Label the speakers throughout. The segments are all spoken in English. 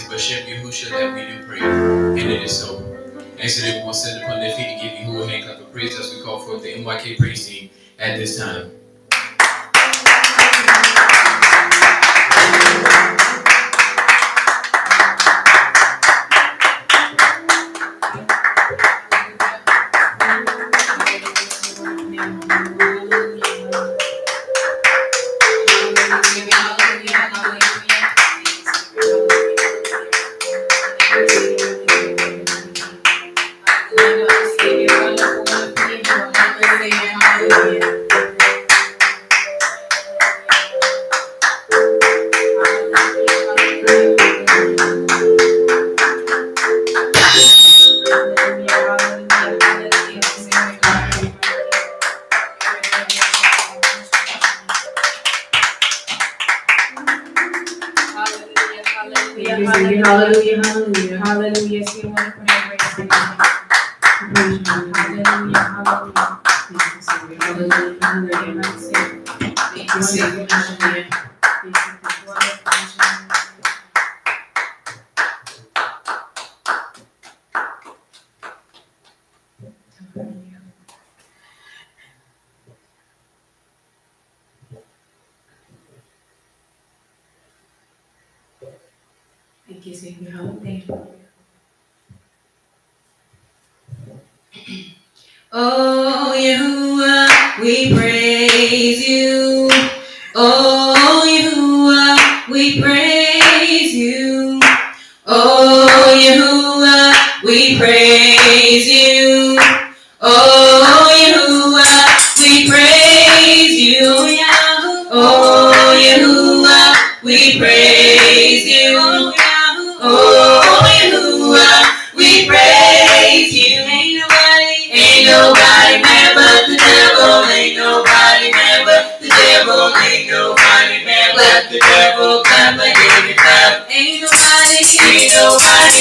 Speaker 1: Bashem Yahusha that we do pray, and it is so. Next to everyone stand upon their feet and give you a hand clap of praise as we call forth the NYK praise team at this time.
Speaker 2: Hallelujah, hallelujah, hallelujah. See the wonderful name, praise hallelujah, hallelujah. Hallelujah, hallelujah. Thank you, Savior. Hallelujah. Thank you, Savior. Hallelujah. Oh, Yahuwah, we praise you. Oh, Yahuwah, we praise you. Oh, Yahuwah, we praise you. Oh, Yahuwah, we praise you. Oh, Yahuwah, we praise you. Oh, Yahuwah, we praise you. Ain't nobody mad but the devil. Ain't nobody mad but the devil. Ain't nobody mad but the devil. Clap like David clap. Ain't nobody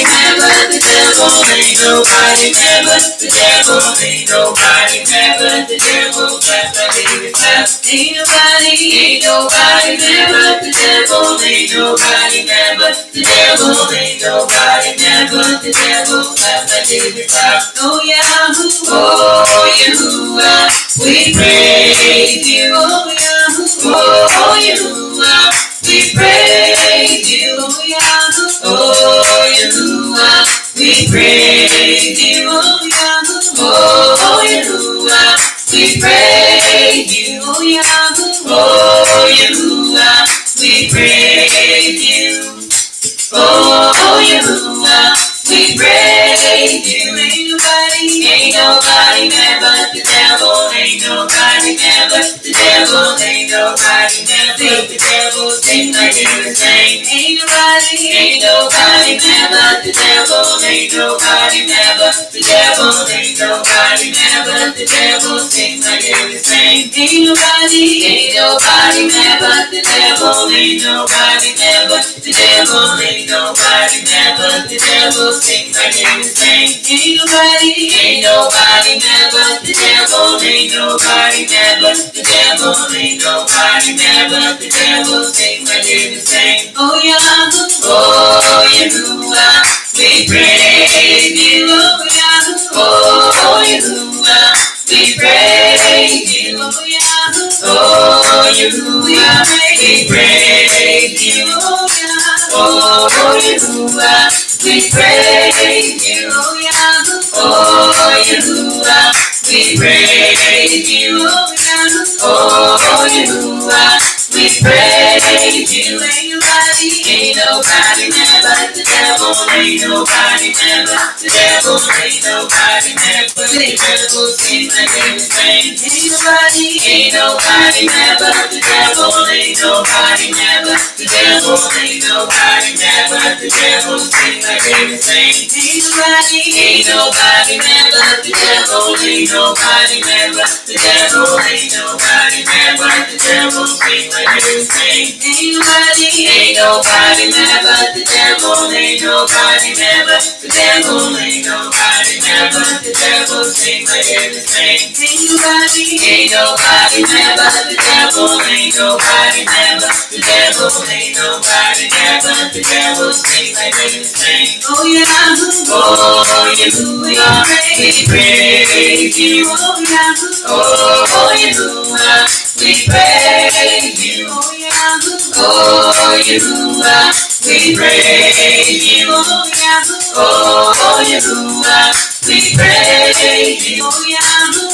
Speaker 2: mad but the devil. Ain't nobody mad but the devil. Ain't nobody mad but the devil. Clap like David clap. Ain't nobody mad but the devil. Ain't nobody mad but the devil. Ain't nobody mad but the devil. Clap like David clap. Oh Yahoo, oh Yahuwah, we praise you. Oh Yahoo, oh Yahuwah, we praise you. Oh Yahoo, oh Yahuwah, we praise you. Oh Yahoo, oh Yahuwah, we praise you. Oh Yahoo, oh Yahuwah, we praise you. Oh Yahuwah, we praise you. Ain't nobody mad but the devil. Ain't nobody mad but the devil. Ain't nobody mad but the devil. Sing like you the same. Ain't nobody mad but the devil. Ain't nobody mad but the devil. Ain't nobody mad but the devil. Sing like you the same. Ain't nobody mad but the devil. Ain't nobody mad but the devil. Ain't nobody mad but the devil. Sing like you the same. Ain't nobody mad but the devil. Ain't nobody mad but the devil. Ain't nobody mad but the devil. Sing like you the same. Oh Yahoo, oh Yahuwah, we praise you. Oh Yahoo, oh Yahuwah, we praise you. Oh Yahoo, oh Yahuwah, we praise you. Oh Yahuwah, we praise you. Oh Yahoo, oh Yahuwah, we praise you. Oh Yahuwah, we praise you. Ain't nobody mad but the devil. Ain't nobody mad but the devil. Ain't nobody mad but the devil. Sing like they the same. Ain't nobody mad but the devil. Ain't nobody mad but the devil. Ain't nobody mad but the devil. Sing like they the same. Ain't nobody mad but the devil. Ain't nobody mad but the devil. Ain't nobody mad but the devil. Sing like they the same. Ain't nobody mad but the devil. Ain't nobody never. The devil ain't nobody never. The devil sings like everything. Ain't nobody never. The devil ain't nobody never. The devil ain't nobody never. The devil sings like everything. Oh yeah, Yahuwah, we praise you. Oh Yahuwah, we praise you. Oh Yahuwah, we praise you. Oh Yahuwah, we praise you.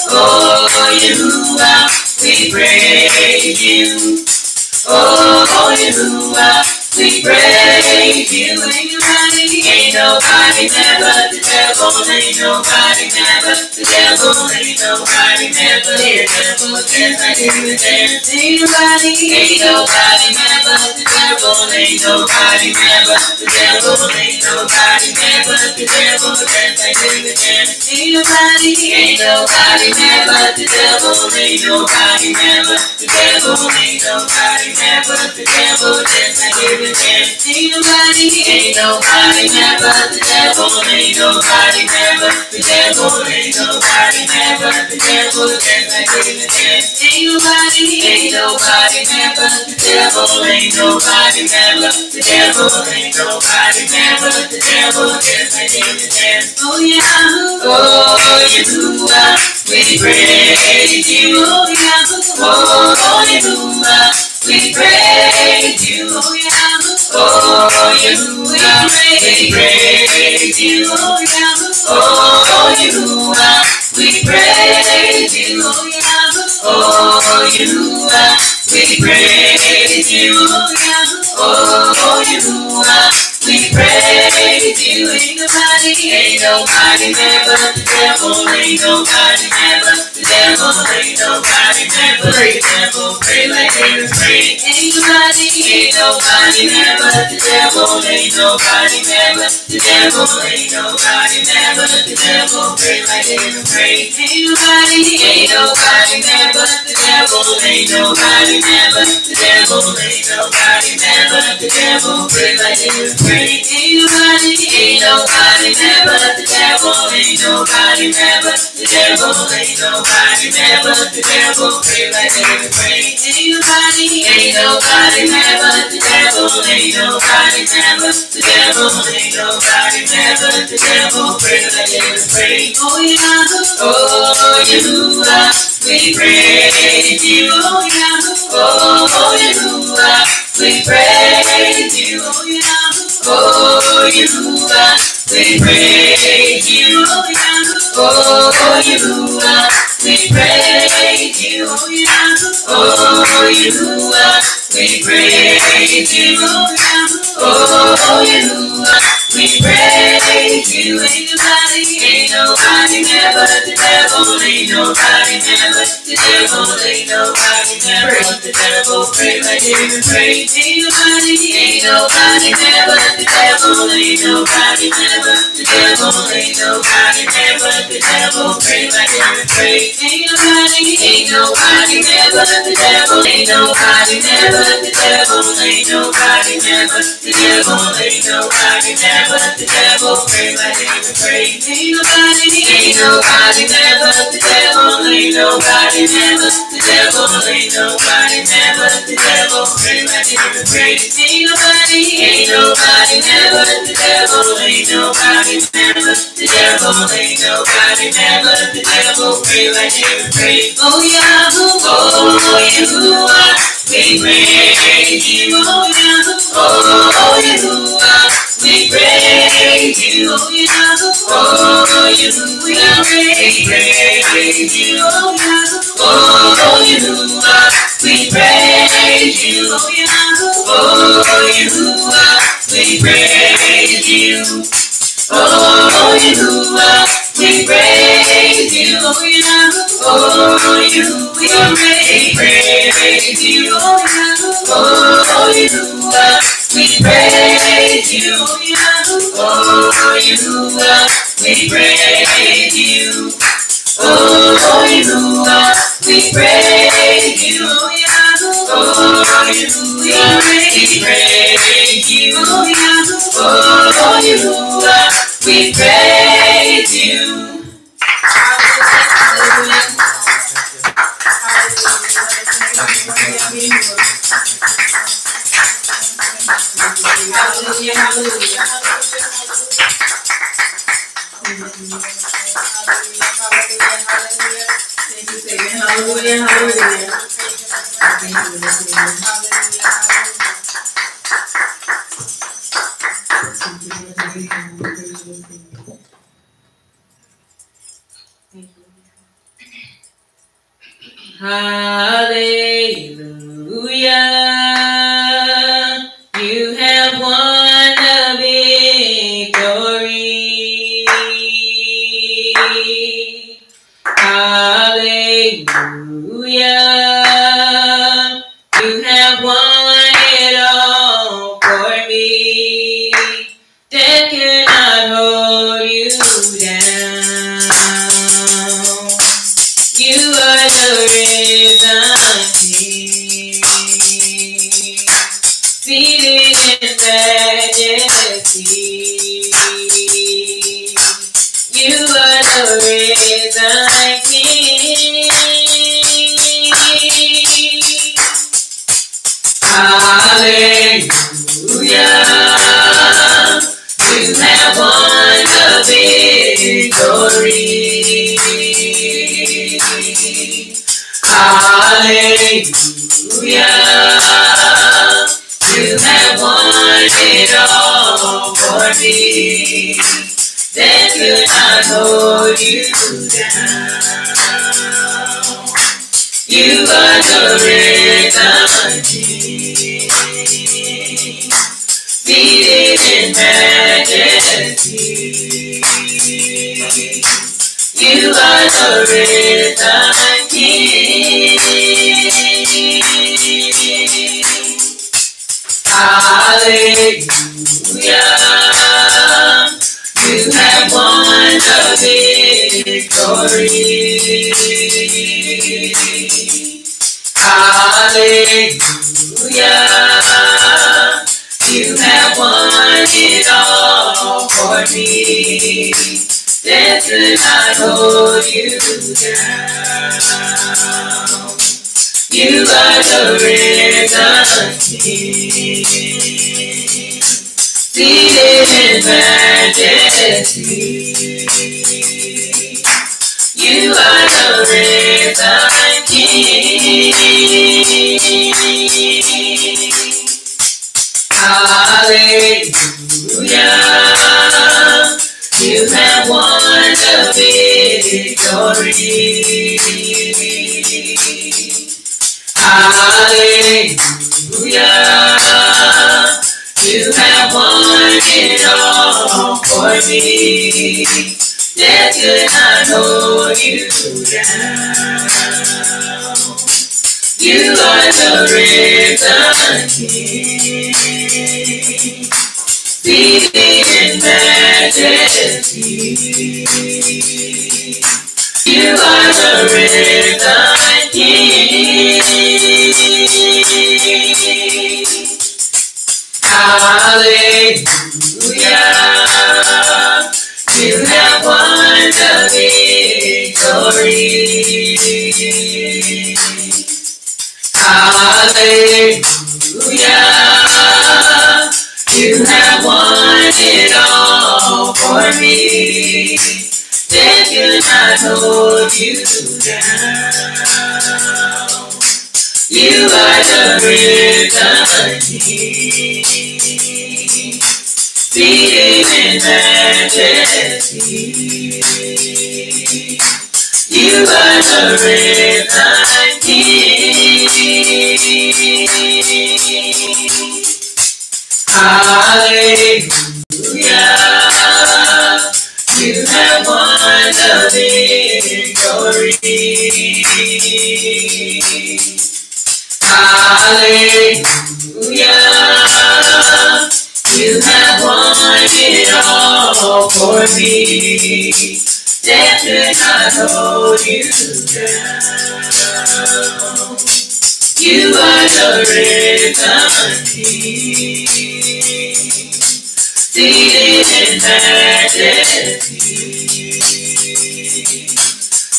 Speaker 2: Oh Yahuwah, we praise you. Oh Yahuwah, we praise you. Ain't nobody never. The devil ain't nobody never. The devil ain't nobody never. The devil dance like you dance. Ain't nobody never. The devil ain't nobody never. The devil ain't nobody never. The devil dance like you dance. Ain't nobody never. The devil ain't nobody never. The devil ain't nobody never. The devil dance like you dance. Ain't nobody never. The devil ain't nobody never. The devil ain't nobody never. The devil dance like you dance. Ain't nobody never. The devil ain't nobody never. The devil ain't nobody never. The devil dance like you dance. Oh yeah, oh Yahuwah, we praise you. Oh Yahuwah, we praise you. Oh Yahuwah, we praise you. Oh Yahuwah, we praise you. Oh Yahuwah, we praise you. Oh Yahuwah, we praise you. Ain't nobody never. The devil ain't nobody never. The devil ain't nobody never. The devil pray like David prayed. Ain't nobody never. The devil ain't nobody never. The devil ain't nobody never. The devil pray like David prayed. Ain't nobody never. The devil ain't nobody never. The devil ain't nobody never. The devil pray like David prayed. Ain't nobody never. The devil ain't nobody never. The devil ain't nobody never. The devil pray like David prayed. Ain't nobody never. The devil ain't nobody never. The devil ain't nobody never. The devil pray like David prayed. Oh Yahuwah, we praise you. Oh Yahuwah, we praise you. Oh Yahuwah, we praise you. Oh Yahuwah, we praise you. Oh Yahuwah, we praise you. Oh Yahuwah, we praise you. Ain't nobody never. The devil ain't nobody never. The devil ain't nobody never. The devil pray like David prayed. Ain't nobody never. The devil ain't nobody never. The devil ain't nobody never. The devil pray like David prayed. Ain't nobody never. The devil ain't nobody never. The devil ain't nobody never. The devil ain't nobody never. The devil pray like David prayed. Ain't nobody never. The devil ain't nobody never. The devil ain't nobody never. The devil pray like David prayed. Ain't nobody never. The devil ain't nobody never. The devil ain't nobody never. The devil pray like David prayed. Oh Yahuwah, we praise you. Oh Yahuwah, we praise you. Oh Yahuwah, we praise you. Oh Yahuwah, we praise you. Oh Yahuwah, we praise you. Oh Yahuwah, we praise you. Oh Yahuwah, we praise you. Oh Yahuwah, we praise you. Oh Yahuwah, we praise you. Oh Yahuwah, we praise you. Oh Yahuwah, we praise you. Oh Yahuwah, we praise you. Hallelujah, hallelujah. Thank you, Savior. Hallelujah, hallelujah. Thank you, Savior. Hallelujah. You have won the victory. Hallelujah. You have won it all for me. Death cannot hold you down. You are the risen King, seated in majesty. You are the risen King. Hallelujah. You have won the victory. Hallelujah. You have won it all for me. Death could not hold you down. You are the risen King, seated in majesty. You are the risen King. Hallelujah. You have won the victory. Hallelujah. You have won it all for me. Death could not hold you down. You are the risen King, seated in majesty. You are the risen King. Hallelujah. You have won the victory. Hallelujah. You have won it all for me. Death could not hold you down. You are the risen King, seated in majesty. You are the risen King. Hallelujah. You have won the victory. Hallelujah. You have won it all for me. Death could not hold you down. You are the risen King, seated in majesty. You are the risen King. Hallelujah. You have won the victory. Hallelujah. You have won it all for me. Death could not hold you down. You are the risen King, seated in majesty.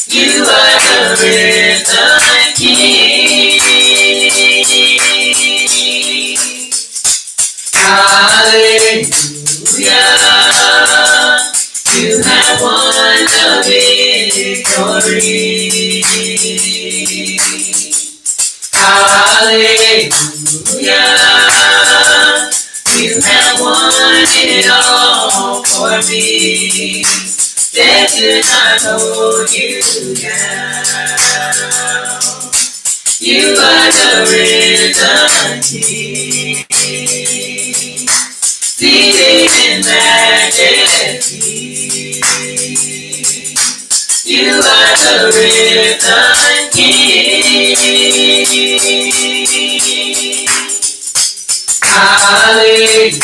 Speaker 2: You are the risen King. Hallelujah. You have won the victory. Hallelujah. You have won it all for me. Death could not hold you down. You are the risen King. Seated in majesty. You are the risen King. Hallelujah.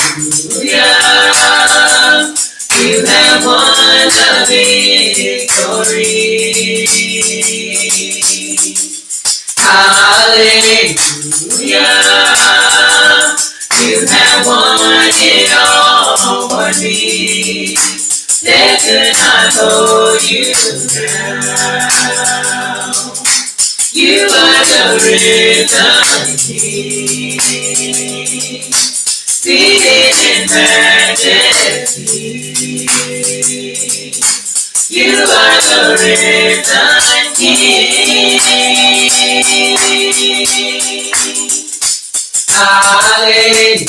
Speaker 2: You have won the victory. Hallelujah. You have won it all for me. Death could not hold you down. You are the risen King. Seated in majesty. You are the risen King. Hallelujah.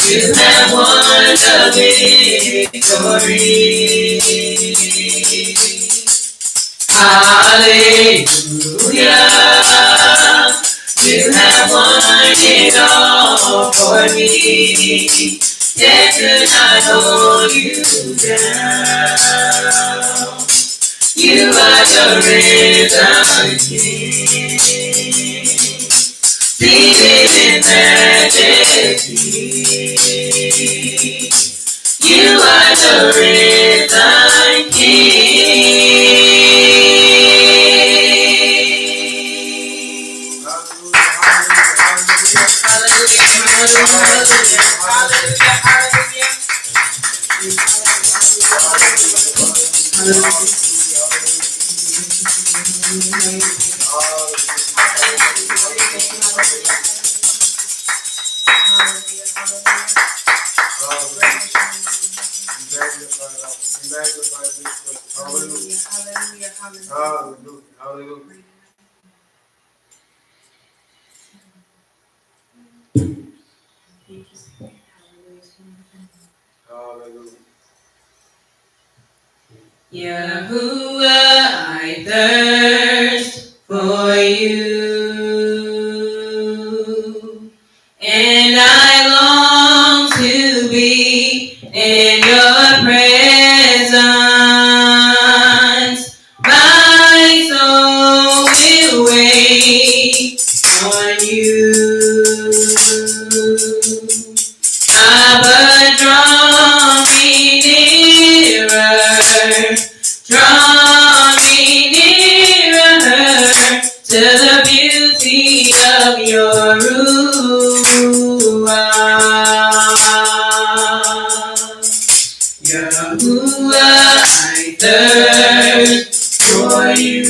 Speaker 2: You have won the victory. Hallelujah. You have won it all for me. Death could not hold you down. You are the risen King. Seated in majesty. You are the risen King. Hallelujah, hallelujah, hallelujah, hallelujah, hallelujah. Yahuwah, I thirst for you, and I long to be in your presence. My soul will wait on you. Abba, draw me nearer. Draw me nearer to the beauty of your Ruach. Yahuwah, I thirst for you,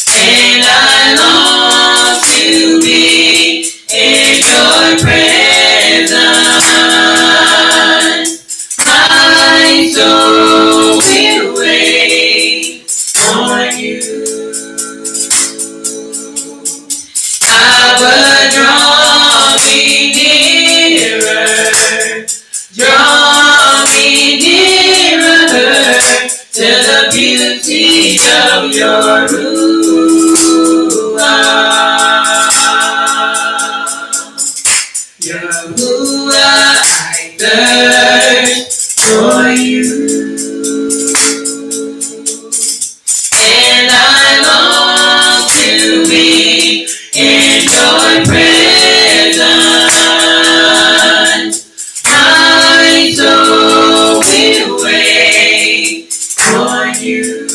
Speaker 2: and I long to be in your presence. My soul will wait on you. Abba, draw me nearer. Draw me nearer to the beauty of your Ruach. Yahuwah, I thirst for you, and I long to be in your presence. My soul will wait on you.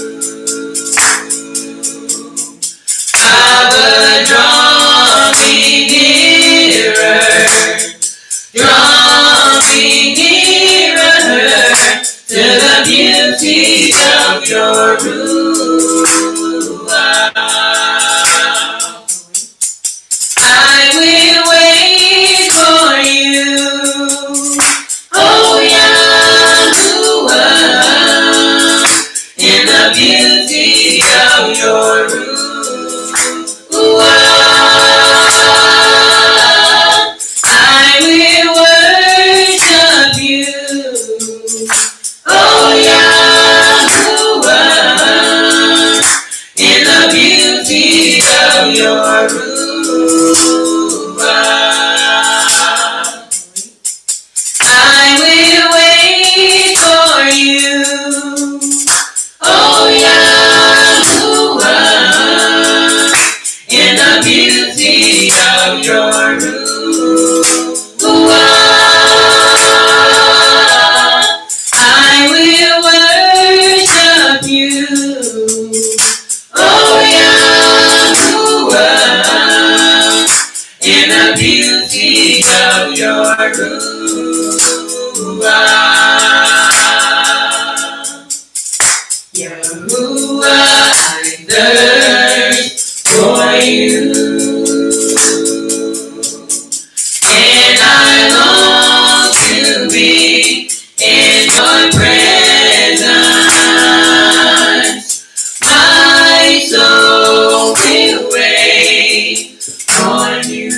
Speaker 2: Abba, draw me nearer. Yahuwah. I will wait for you, oh Yahuwah, in the beauty of your Ruah. I will worship you, oh Yahuwah, in the beauty of your Ruah. I will wait for you, oh Yahuwah, in the beauty of your Ruah. I will worship you, oh Yahuwah, in the beauty of your Ruah. Yahuwah, I thirst for you, and I long to be in your presence. My soul will wait on you.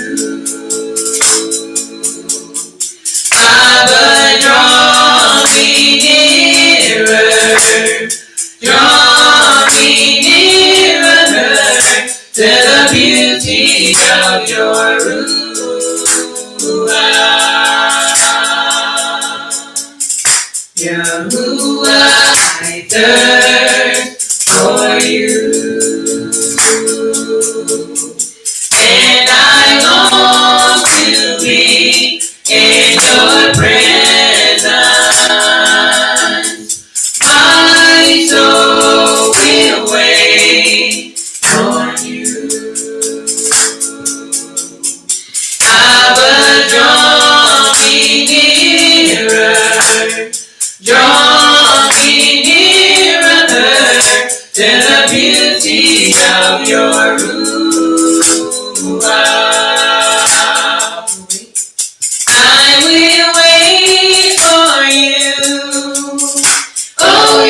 Speaker 2: Abba, draw me nearer, draw me nearer to the beauty of your Ruah. Yahuwah, I thirst for you, and I long to be in your presence. My soul will wait on you. Abba, draw me nearer, draw me nearer to the beauty of your Ruah. I will wait for you, oh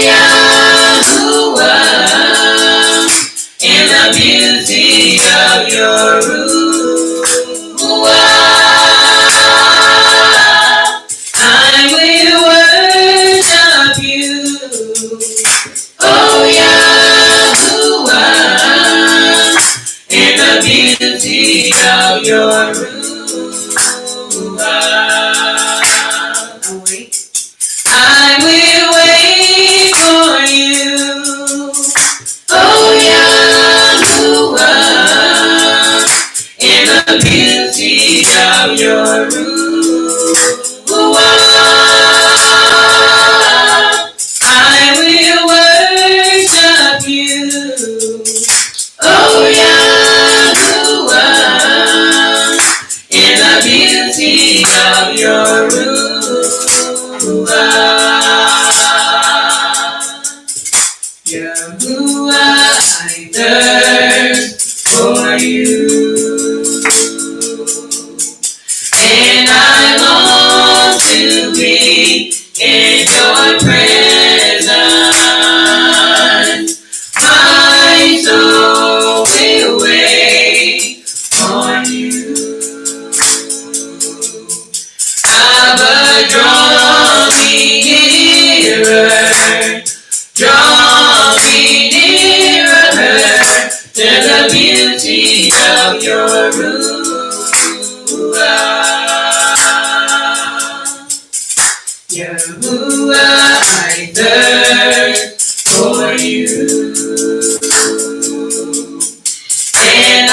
Speaker 2: Yahuwah, in the beauty of your Ruah. I will worship you, oh Yahuwah, in the beauty of your Ruah. I will wait for you, oh Yahuwah, in the beauty of your Ruah. I will worship you, oh Yahuwah, in the beauty of your Ruah. Yahuwah, I thirst for you, and I long to be in your presence. My soul will wait on you. Abba, draw me nearer, draw me nearer to the beauty of your Ruah. Yahuwah, I thirst for you, and I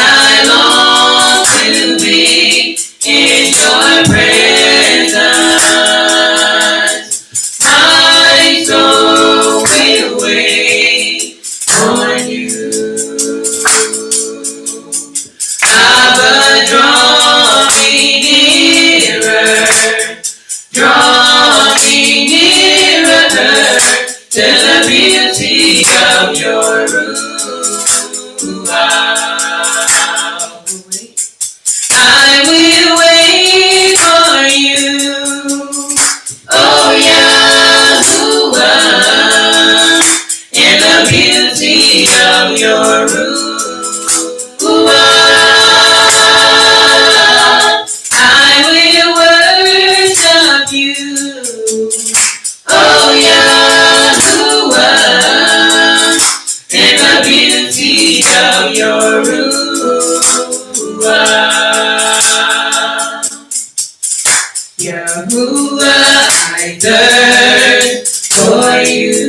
Speaker 2: long to be in your presence. My soul will wait on you. Abba, draw me nearer, draw me nearer to the beauty of you. Oh, Yahuwah, in the beauty of your Ruah. Yahuwah, I thirst for you,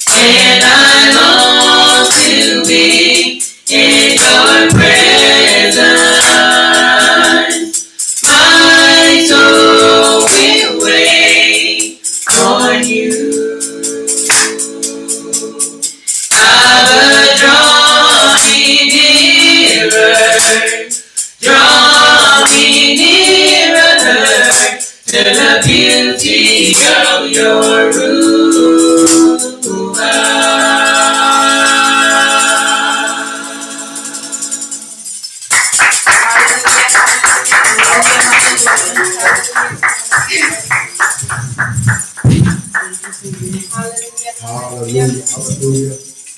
Speaker 2: and I long to be in your presence. My soul will wait on you. Abba, draw me nearer to the beauty of your
Speaker 3: Hallelujah, hallelujah.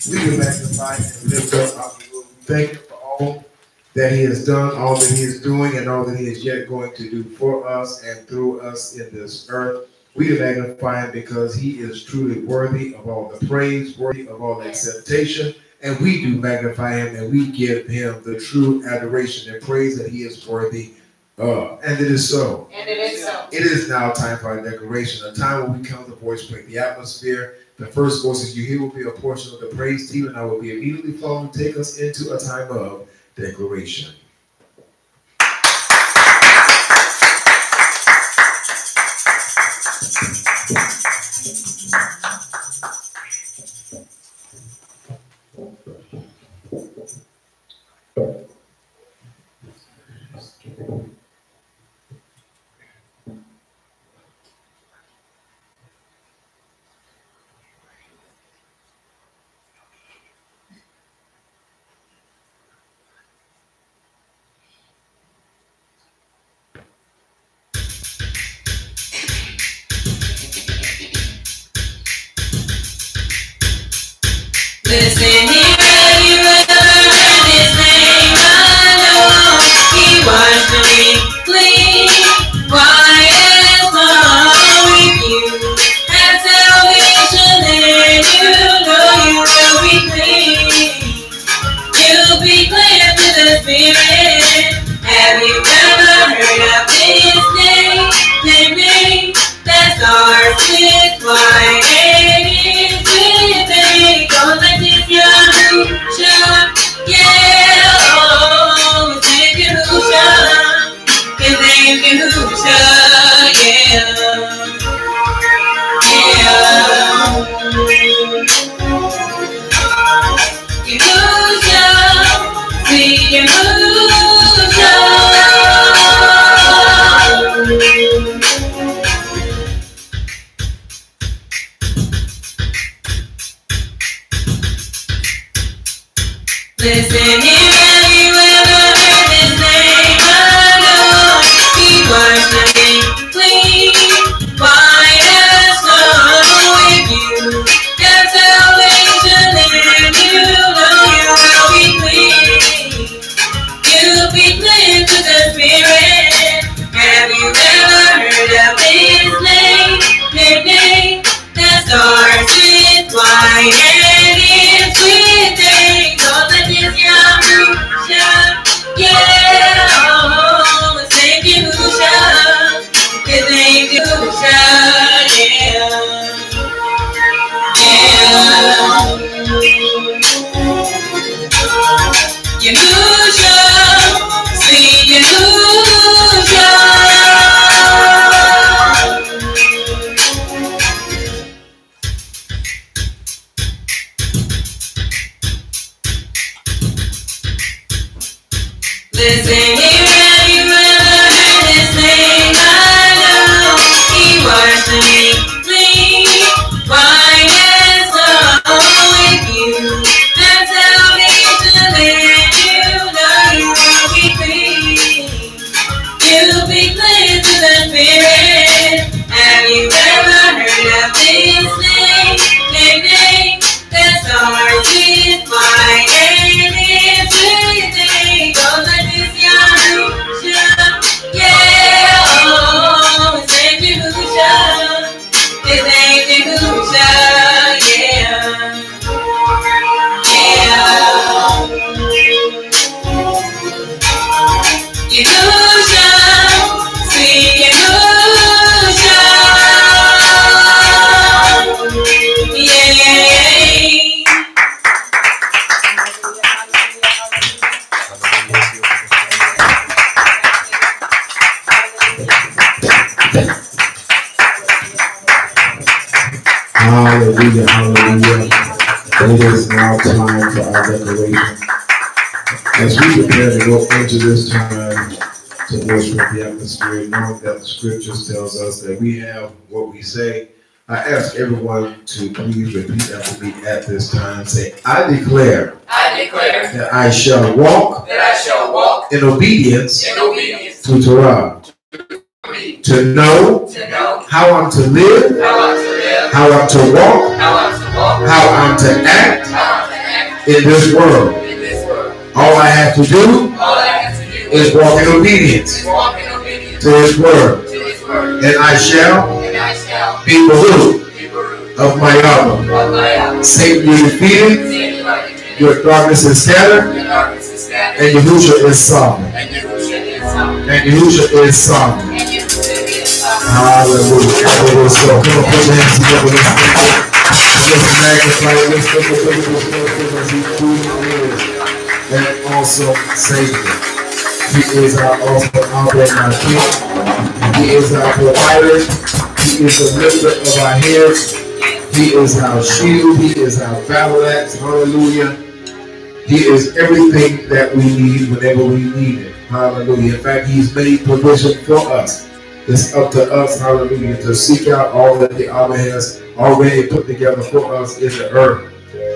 Speaker 3: We can magnify and lift up our Lord. Thank you for all that he has done, all that he is doing, and all that he is yet going to do for us and through us in this earth. We can magnify him because he is truly worthy of all the praise, worthy of all the acceptation, and we do magnify him and we give him the true adoration and praise that he is worthy of. And it is so.
Speaker 2: And it is so.
Speaker 3: It is now time for our declaration, a time when we count the voice, break the atmosphere. The first voices you hear will be a portion of the praise team, and I will be immediately following to take us into a time of declaration.
Speaker 2: Listen, he really heard his name. I know he washed me clean, white as snow. With you have salvation, then you know you will be clean. You'll be cleansed to the Spirit. Have you ever heard of his name? The name that starts with white and ends with A. Don't let this Yahusha, yeah, oh, his name Yahusha, his name Yahusha, yeah, yeah. Yahusha, sweet Yahusha. Listen here, have you ever heard his name? I know he washed me clean, white as snow. With you have salvation, then you know you will be clean. You'll be cleansed to the Spirit. Have you ever heard of his name? His name that starts with white and ends with A. Don't let this Yahusha, yeah, oh, his name Yahusha, his name Yahusha, yeah, yeah. Yahusha, sweet Yahusha. Listen here, have you ever heard his name? I know he washed me clean, white as snow. With you have salvation, then you
Speaker 3: Hallelujah, hallelujah. It is now time for our declaration. As we prepare to go into this time to worship the atmosphere, knowing that the scriptures tells us that we have what we say, I ask everyone to please repeat after me at this time. Say, I declare that I shall walk in obedience to Torah. To know how I'm to live, how I'm to walk, how I'm to act in this world. All I have to do is walk in obedience to His word. And I shall be the root of my Abba. Satan, you defeated, your darkness is scattered, and Yahushua is sovereign. And Yahushua is sovereign. Hallelujah. It is so. Come on, put your hands together. Let's magnify it. Let's look at as He truly is. And also Savior. He is our awesome Abba and our King. He is our provider. He is the lifter of our heads. He is our shield. He is our battle axe. Hallelujah. He is everything that we need whenever we need it. Hallelujah. In fact, He's made provision for us. It's up to us, hallelujah, to seek out all that the Abba has already put together for us in the earth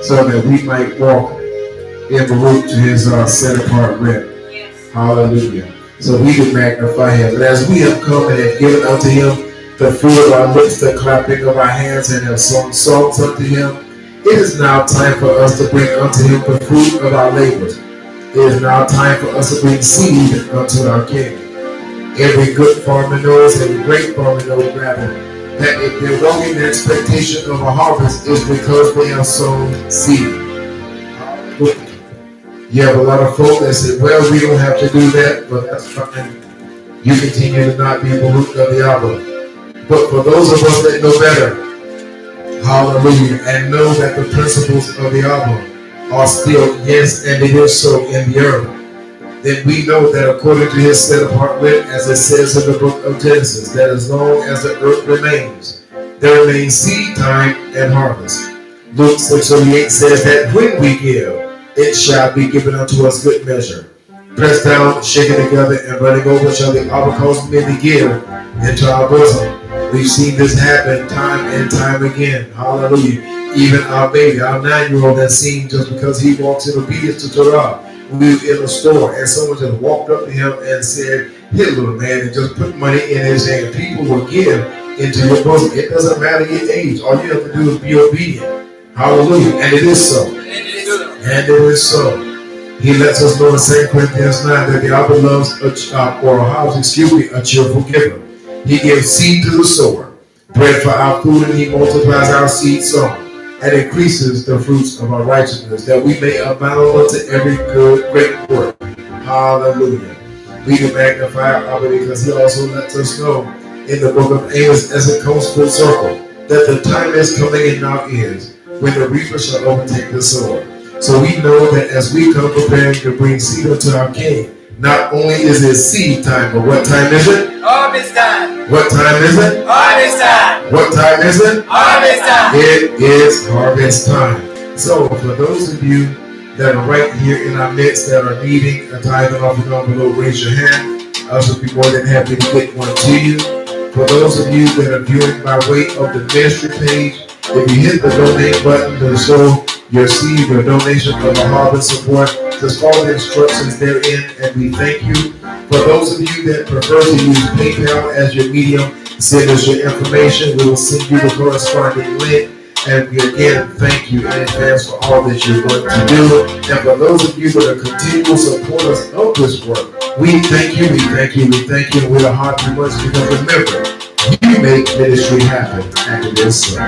Speaker 3: so that we might walk in the route to His set apart rest. Yes. Hallelujah. So we can magnify Him. And as we have come and have given unto Him the fruit of our lips, the clapping of our hands, and have sung songs unto Him, it is now time for us to bring unto Him the fruit of our labors. It is now time for us to bring seed unto our King. Every good farmer knows, every great farmer knows, rather, that if they're walking in expectation of a harvest, is because they have sown seed. You have a lot of folk that say, well, we don't have to do that, but that's fine. You continue to not be the root of the Abba. But for those of us that know better, hallelujah, and know that the principles of the Abba are still yes, and it is so in the earth, then we know that according to His set apart word, as it says in the book of Genesis, that as long as the earth remains, there remains seed time and harvest. Luke 6:38 says that when we give, it shall be given unto us good measure. Pressed down, shaken together, and running over shall the Abba cause men to give into our bosom. We've seen this happen time and time again. Hallelujah. Even our baby, our 9-year-old, has seen just because he walks in obedience to Torah. We were in a store and someone just walked up to him and said, here, little man, and just put money in his hand. People will give into your bosom. It doesn't matter your age. All you have to do is be obedient. Hallelujah. And it is so. And it is so. He lets us know in 2 Corinthians 9 that the Abba loves a cheerful giver. He gives seed to the sower, bread for our food, and He multiplies our seed sown, and increases the fruits of our righteousness, that we may abound unto every good, great work. Hallelujah. We can magnify our Abba because He also lets us know in the book of Amos, as it comes full circle, that the time is coming and now is when the reaper shall overtake the sower. So we know that as we come preparing to bring seed unto our King, not only is it seed time, but what time is it?
Speaker 4: Harvest time.
Speaker 3: What time is it?
Speaker 4: Harvest time.
Speaker 3: What time is it?
Speaker 4: Harvest time.
Speaker 3: It is harvest time. So for those of you that are right here in our midst that are needing a tithe and offering envelope, raise your hand. I should be more than happy to get one to you. For those of you that are viewing by way of the ministry page, if you hit the donate button to show your seed, your donation for the harvest support, just follow the instructions therein, and we thank you. For those of you that prefer to use PayPal as your medium, send us your information. We will send you the corresponding link. And we again thank you in advance for all that you're going to do. And for those of you that are continual supporters of this work, we thank you, we thank you, we thank you. And we're hard too much because remember, you make ministry happen, and it is so.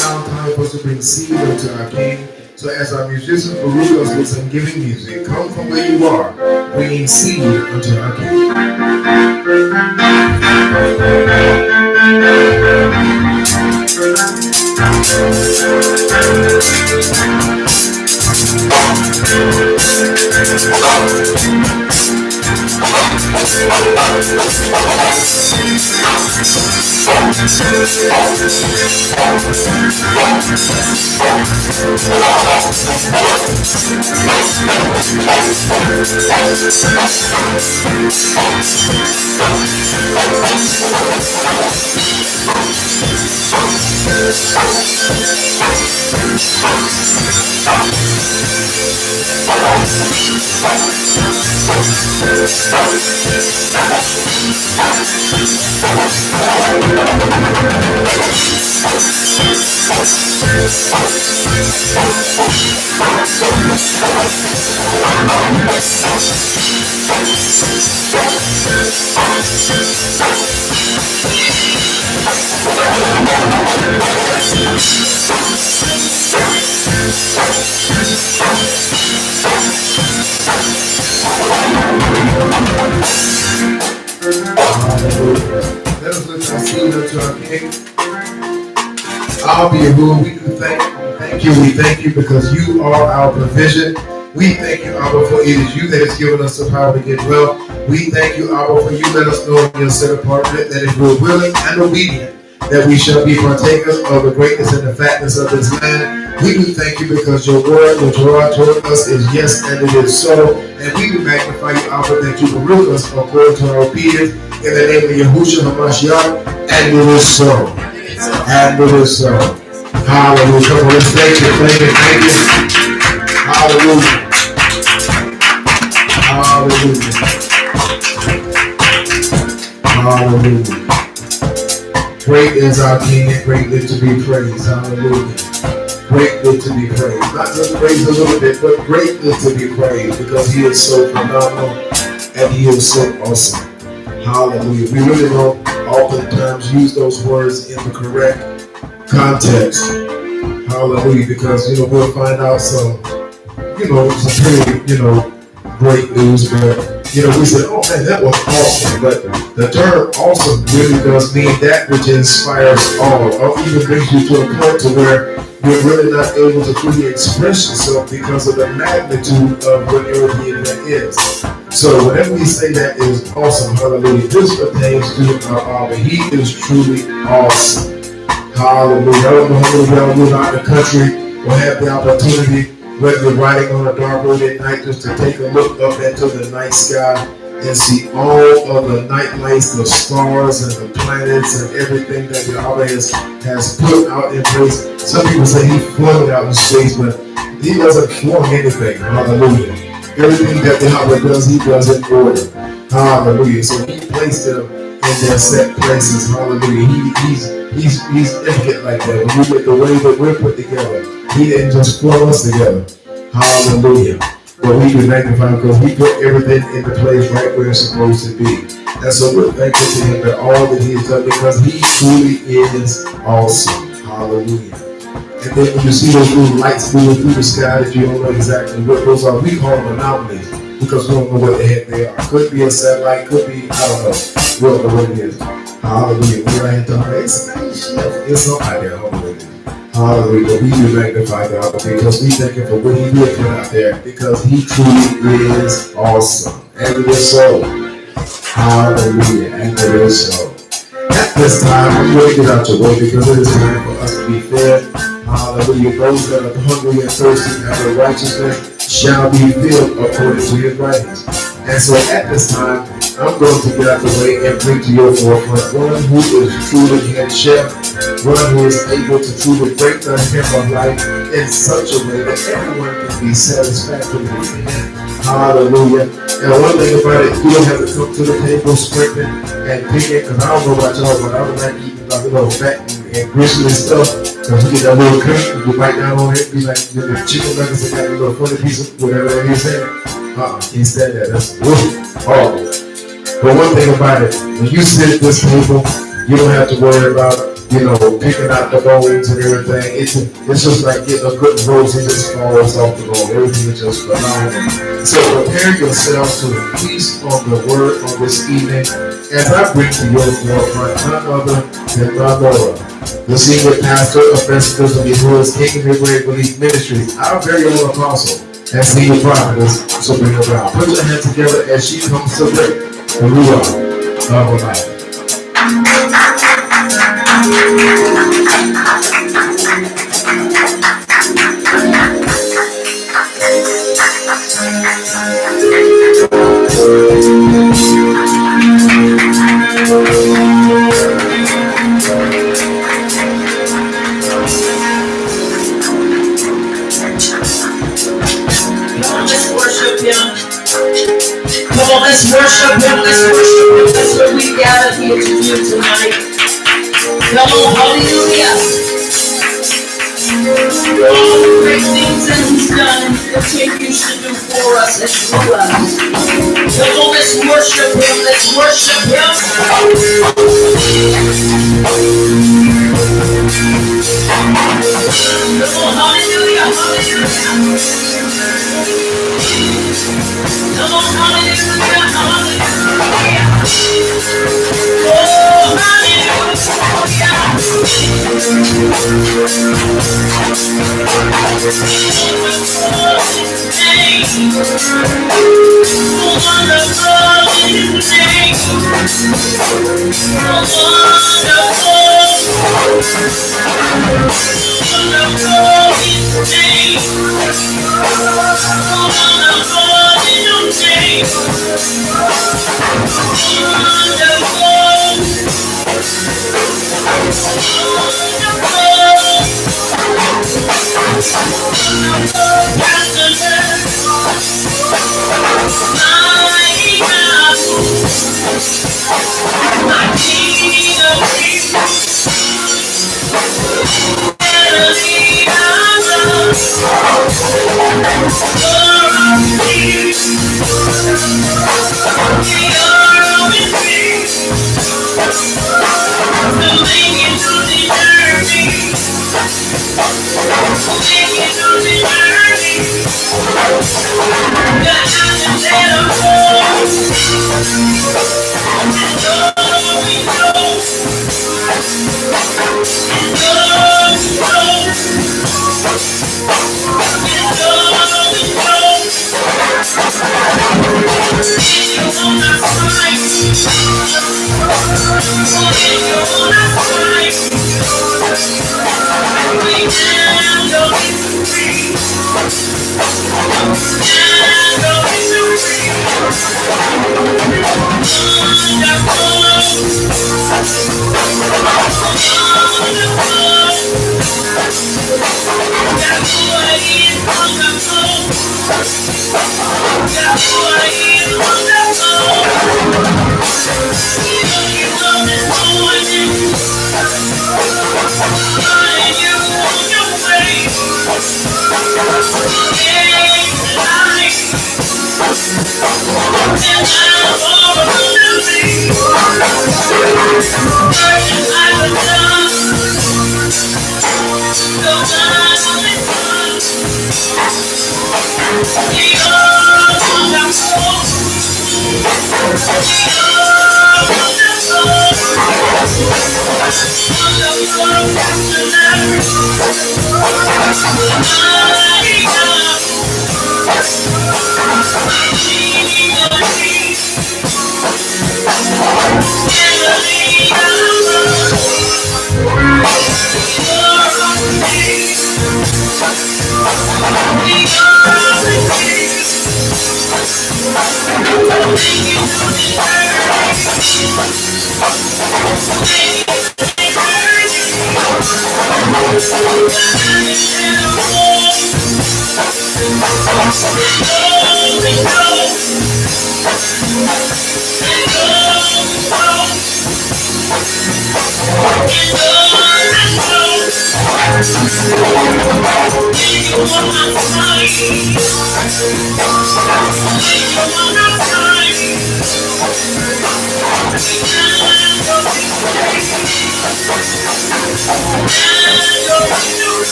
Speaker 3: Now time for us to bring seed unto our King. So as our musicians peruse us with some giving music, come from where you are, bringing seed unto our King. Let us lift our seed unto our King. I'll be a rule. We do thank you. We thank you because you are our provision. We thank you, Abba, for it is you that has given us the power to get well. We thank you, Abba, for you let us know in your set apart that if we're willing and obedient, that we shall be partakers of the greatness and the fatness of this land. We do thank you because your word, the Torah, toward us is yes and it is so. And we do magnify you, Abba, that you will rule us according to our obedience in the name of Yahushua HaMashiach. And it is so. And it is so. Hallelujah. Come on, let's thank you. Thank you. Thank you. Hallelujah. Hallelujah. Hallelujah. Great is our King and greatly to be praised. Hallelujah. Greatly to be praised. Not just praised a little bit, but greatly to be praised because he is so phenomenal and he is so awesome. Hallelujah. We really don't oftentimes use those words in the correct context. Hallelujah. Because, we'll find out some pretty, great news, but we said, oh man, that was awesome. But the term awesome really does mean that which inspires awe, or even brings you to a point to where you're really not able to fully express yourself because of the magnitude of whatever the event is. So whenever we say that is awesome, hallelujah, this pertains to our Abba. He is truly awesome. Hallelujah. I don't know how many of y'all live out in the country or have the opportunity, whether you're riding on a dark road at night, just to take a look up into the night sky and see all of the night lights, the stars and the planets and everything that the Abba has put out in place. Some people say he flung it out in space, but he doesn't flung anything. Hallelujah. Everything that the Abba does, he does in order. Hallelujah. So he placed them in their set places. Hallelujah. He's infinite like that. When we get the way that we're put together, he didn't just throw us together. Hallelujah. But we can magnify because he put everything into place right where it's supposed to be. And so we're thankful to him for all that he has done because he truly is awesome. Hallelujah. And then when you see those little lights moving through the sky that you don't know exactly what those are, we call them anomalies because we don't know what the heck they are. Could be a satellite, could be, I don't know. We don't know what it is. Hallelujah. We're right here. It's a nice ship. It's somebody there. Hallelujah. Hallelujah. But we do magnify God because we thank Him for what He did put out there because He truly is awesome. And it is so. Hallelujah. And it is so. At this time, I'm going to get out your way because it is time for us to be fed. Hallelujah. Those that are hungry and thirsty after righteousness shall be filled according to His writings. And so at this time, I'm going to get out the way and bring to your forefront one who is truly head chef, one who is able to truly break the hem of life in such a way that everyone can be satisfactory with Him. Hallelujah. And one thing about it, you don't have to come to the table scripting and picking, because I don't know about y'all, but I don't like eating like a little fat and gristly stuff. Because you get that little cut, you bite down on it, be like the chicken nuggets that got a little funny piece of whatever that is there. Can't stand that. That's horrible. But one thing about it, when you sit at this table, you don't have to worry about, picking out the bones and everything. It's just like getting a good roast and just falls off the bone. Everything is just phenomenal. So prepare yourselves to feast on the word on this evening as I bring to your forefront none other than my Lord, the senior pastor of Festivals of Yahuwah's King and Great Belief Ministries, our very own apostle and senior prophetess, Sabrina Brown. Put your hands together as she comes to break. And we are of life.
Speaker 2: Let's worship Him. Come on, let's worship Him. Let's worship Him. That's what we gathered here to do tonight. Come on, hallelujah. All the great things that He's done and continues to do for us and through us. Come on, let's worship Him. Let's worship Him. Come on, hallelujah, hallelujah. Come on, hallelujah, hallelujah. Oh, hallelujah.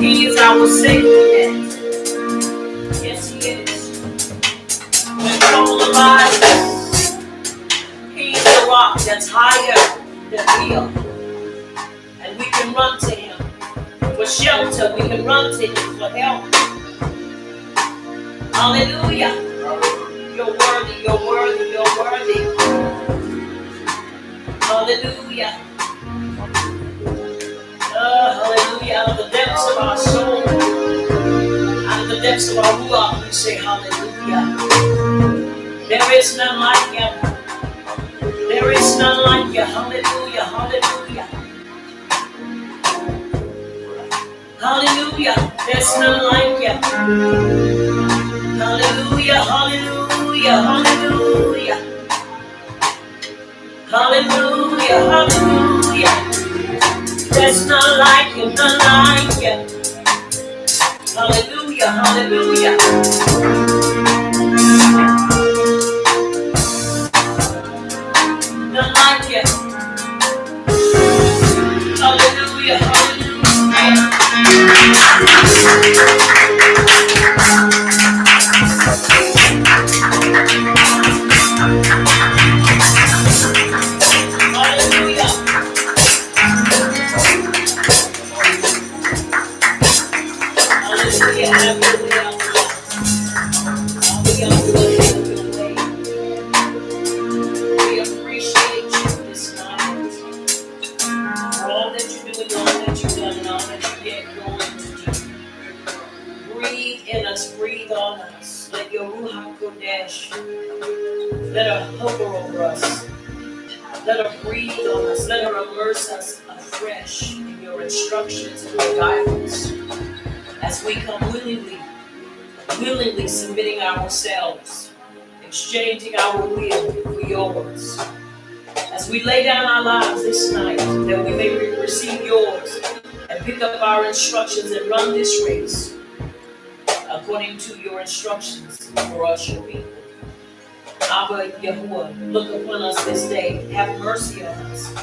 Speaker 2: He is our safety net. Yes, He is. When trouble arises, He is the rock that's higher than we are. And we can run to Him for shelter. We can run to Him for help. Hallelujah. You're worthy, you're worthy, you're worthy. Hallelujah. Hallelujah. Out of the depths of our soul, out of the depths of our ruach, we say hallelujah. There is none like You. There is none like You. Hallelujah. Hallelujah. Hallelujah. There's none like You. Hallelujah. Hallelujah. Hallelujah. Hallelujah. Hallelujah. There's none like You, none like You. Hallelujah, hallelujah. None like You. Hallelujah, hallelujah. Let her hover over us. Let her breathe on us. Let her immerse us afresh in Your instructions and Your guidance. As we come willingly submitting ourselves, exchanging our will for Yours. As we lay down our lives this night, that we may receive Yours and pick up our instructions and run this race according to Your instructions for us, Your people. Abba Yahuwah, look upon us this day. Have mercy on us.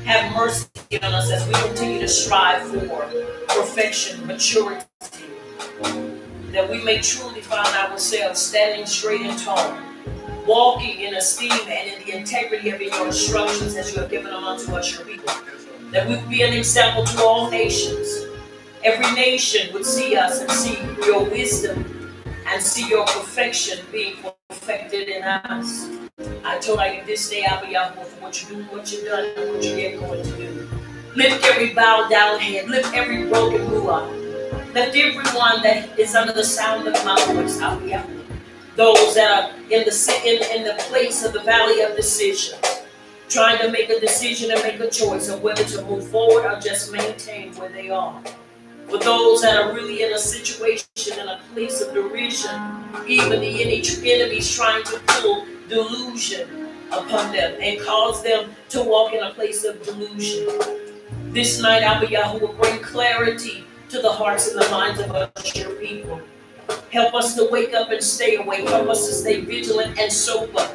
Speaker 2: Have mercy on us as we continue to strive for perfection, maturity, that we may truly find ourselves standing straight and tall, walking in esteem and in the integrity of Your instructions as You have given them unto us, Your people. That we would be an example to all nations. Every nation would see us and see Your wisdom and see Your perfection being perfected in us. I told You this day, Abba Yahweh, for what You do, what You've done, and what You're yet going to do. Lift every bowed down head, lift every broken ruach. Lift everyone that is under the sound of my voice, Abba Yahweh. Those that are in the place of the valley of decision, trying to make a decision and make a choice of whether to move forward or just maintain where they are. For those that are really in a situation, in a place of derision, even the enemy's trying to pull delusion upon them and cause them to walk in a place of delusion. This night, Abba Yahweh will bring clarity to the hearts and the minds of us, Your people. Help us to wake up and stay awake. Help us to stay vigilant and sober.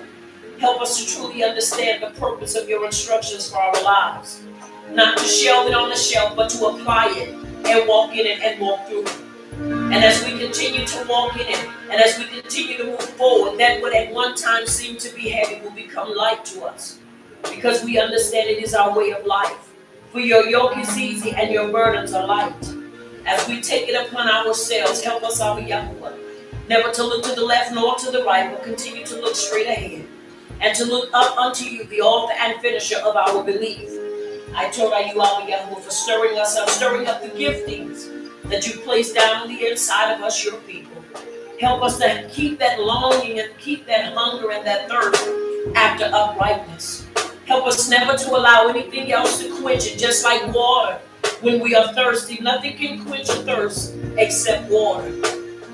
Speaker 2: Help us to truly understand the purpose of Your instructions for our lives. Not to shelve it on the shelf, but to apply it and walk in it and walk through it. And as we continue to walk in it, and as we continue to move forward, that what at one time seemed to be heavy will become light to us.
Speaker 5: because we understand it is our way of life. For your yoke is easy and your burdens are light. As we take it upon ourselves, help us, our Yahweh, never to look to the left nor to the right, but continue to look straight ahead and to look up unto you, the author and finisher of our belief. I told you, our Yahweh, for stirring us up, stirring up the giftings that you placed down on the inside of us, your people. Help us to keep that longing and keep that hunger and that thirst after uprightness. Help us never to allow anything else to quench it, just like water. When we are thirsty, nothing can quench a thirst except water.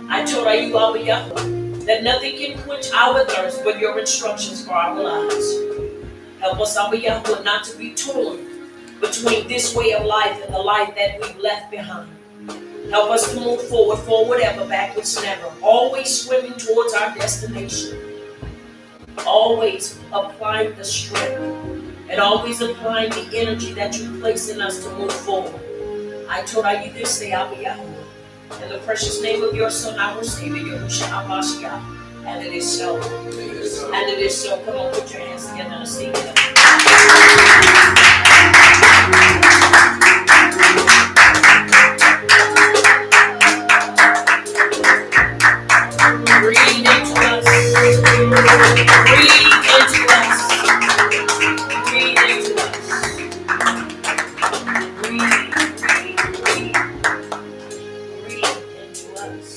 Speaker 5: I told you, our Yahweh, that nothing can quench our thirst but your instructions for our lives. Help us, our Yahweh, not to be torn between this way of life and the life that we've left behind. Help us to move forward ever, backwards never. Always swimming towards our destination. Always applying the strength and always applying the energy that you place in us to move forward. I told you this day, our Yahweh, in the precious name of your Son, our Savior, Yahushua HaMashiach. And it is so. And it is so. Come on, put your hands together and sing it. Breathe into us. Breathe into us. Breathe into us. Breathe into us.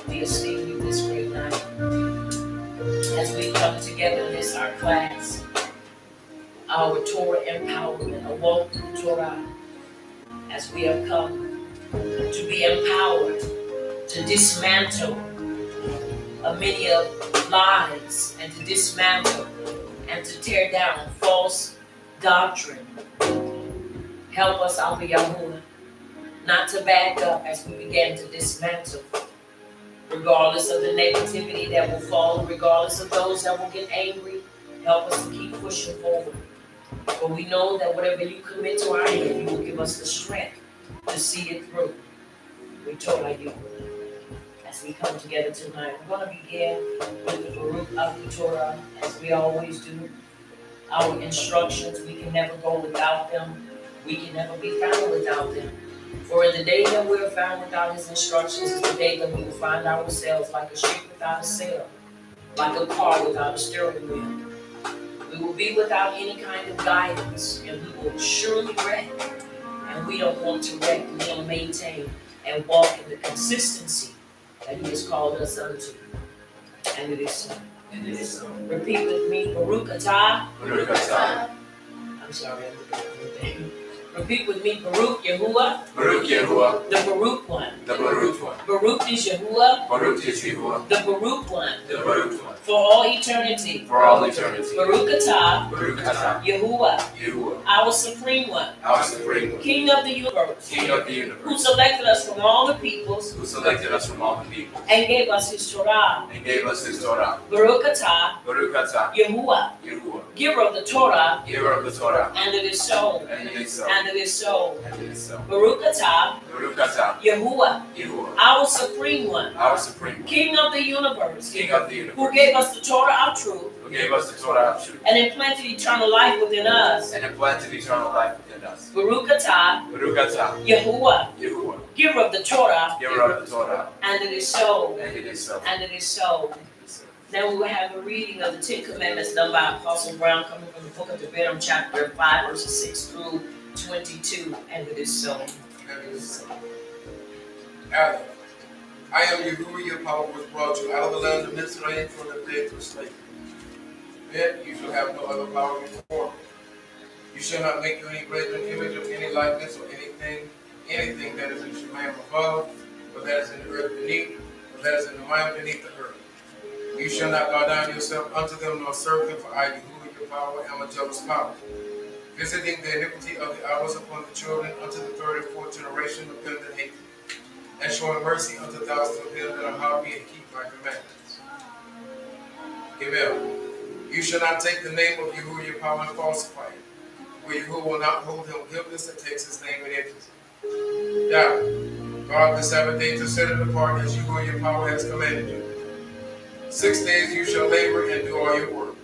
Speaker 5: We esteem you this great night. As we come together in this our class, our Torah Empowerment, a walk through Torah, as we have come to be empowered to dismantle many of lies and to dismantle and to tear down false doctrine. Help us, our Yahuwah, not to back up as we begin to dismantle, regardless of the negativity that will fall, regardless of those that will get angry. Help us to keep pushing forward. For we know that whatever you commit to our hand, you will give us the strength to see it through. We told you. As we come together tonight, we're going to begin with the Baruch of the Torah, as we always do. Our instructions, we can never go without them. We can never be found without them. For in the day that we are found without his instructions is the day that we will find ourselves like a ship without a sail, like a car without a steering wheel. We will be without any kind of guidance, and we will surely wreck. And we don't want to wreck. We want to maintain and walk in the consistency that he has called us unto. And it is so.
Speaker 4: And it is so.
Speaker 5: Repeat with me. Baruch atah.
Speaker 4: Baruch atah.
Speaker 5: I'm sorry, I'm looking at everything. Repeat with me. Baruch Yahuwah.
Speaker 4: Baruch Yahuwah.
Speaker 5: The Baruch one.
Speaker 4: The Baruch one.
Speaker 5: Baruch is Yahuwah.
Speaker 4: Baruch is Yahuwah.
Speaker 5: The Baruch one.
Speaker 4: The Baruch one.
Speaker 5: For all eternity.
Speaker 4: For all eternity.
Speaker 5: Baruch atah.
Speaker 4: Baruch atah.
Speaker 5: Yahuwah.
Speaker 4: Yahuwah.
Speaker 5: Our supreme one.
Speaker 4: Our supreme one.
Speaker 5: King of the universe.
Speaker 4: King of the
Speaker 5: Who
Speaker 4: universe.
Speaker 5: selected us from all the peoples.
Speaker 4: Who selected us from all the people.
Speaker 5: And gave us his Torah.
Speaker 4: And gave us his Torah.
Speaker 5: Baruch atah.
Speaker 4: Baruch atah.
Speaker 5: Yahuwah.
Speaker 4: Yahuwah.
Speaker 5: Giver of the Torah.
Speaker 4: Giver of the Torah.
Speaker 5: And it is so.
Speaker 4: And it is so.
Speaker 5: And it is so.
Speaker 4: And it is so.
Speaker 5: Baruch atah.
Speaker 4: Baruch atah.
Speaker 5: Yahuwah.
Speaker 4: Yahuwah.
Speaker 5: Our supreme one.
Speaker 4: Our supreme one.
Speaker 5: King of the universe.
Speaker 4: King of the universe.
Speaker 5: Who gave us the Torah of truth.
Speaker 4: Who gave us the Torah of truth.
Speaker 5: And implanted eternal life within us.
Speaker 4: And implanted eternal life within us.
Speaker 5: Baruch atah.
Speaker 4: Baruch atah.
Speaker 5: Yahuwah.
Speaker 4: Yahuwah.
Speaker 5: Giver of the Torah.
Speaker 4: Giver of the Torah.
Speaker 5: And it is so.
Speaker 4: And it is so.
Speaker 5: And it is so. Now we will have a reading of the Ten Commandments done by Apostle Brown, coming from the book of Deuteronomy, chapter 5, verses 6 through 22. And it is so.
Speaker 6: Adam, I am Yahuwah, your power was brought you out of the land of Mitzrayim from the days of slavery. Then you shall have no other power before me. You shall not make you any graven image of any likeness or anything that is in Shemayim above, or that is in the earth beneath, or that is in the mind beneath the earth. You shall not bow down yourself unto them, nor serve them, for I, Yahuwah, your power, am a jealous power, visiting the iniquity of the hours upon the children unto the third and fourth generation of them that hate me, and showing mercy unto thousands of them that are hungry and keep my commandments. Amen. You shall not take the name of Yahuwah your power and falsify it, for Yahuwah will not hold him guiltless that takes his name in empty. Now, guard the Sabbath day to set it apart as Yahuwah your power has commanded you. 6 days you shall labor and do all your work,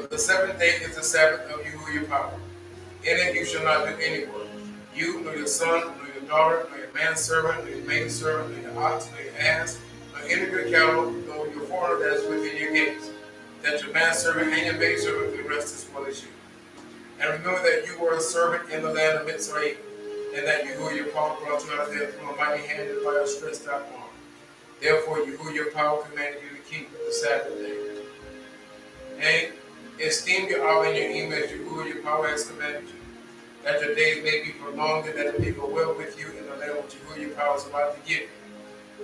Speaker 6: But the seventh day is the Sabbath of Yahuwah your power. In it you shall not do any work. You, nor your son, nor your daughter, nor your manservant, nor your maidservant, nor your ox, nor your ass, nor any of your cattle, nor your foreigner that is within your gates, that your manservant and your maidservant may rest as well as you. And remember that you were a servant in the land of Mitzrayim, and that Yahuwah your power brought you out of there through a mighty hand and by a stretched out arm. Therefore Yahuwah your power commanded you to keep the Sabbath day. And esteem your hour and your evening as Yahuwah your power has commanded you, that your days may be prolonged and that it may go well with you in the land which Yahuwah your power is about to give.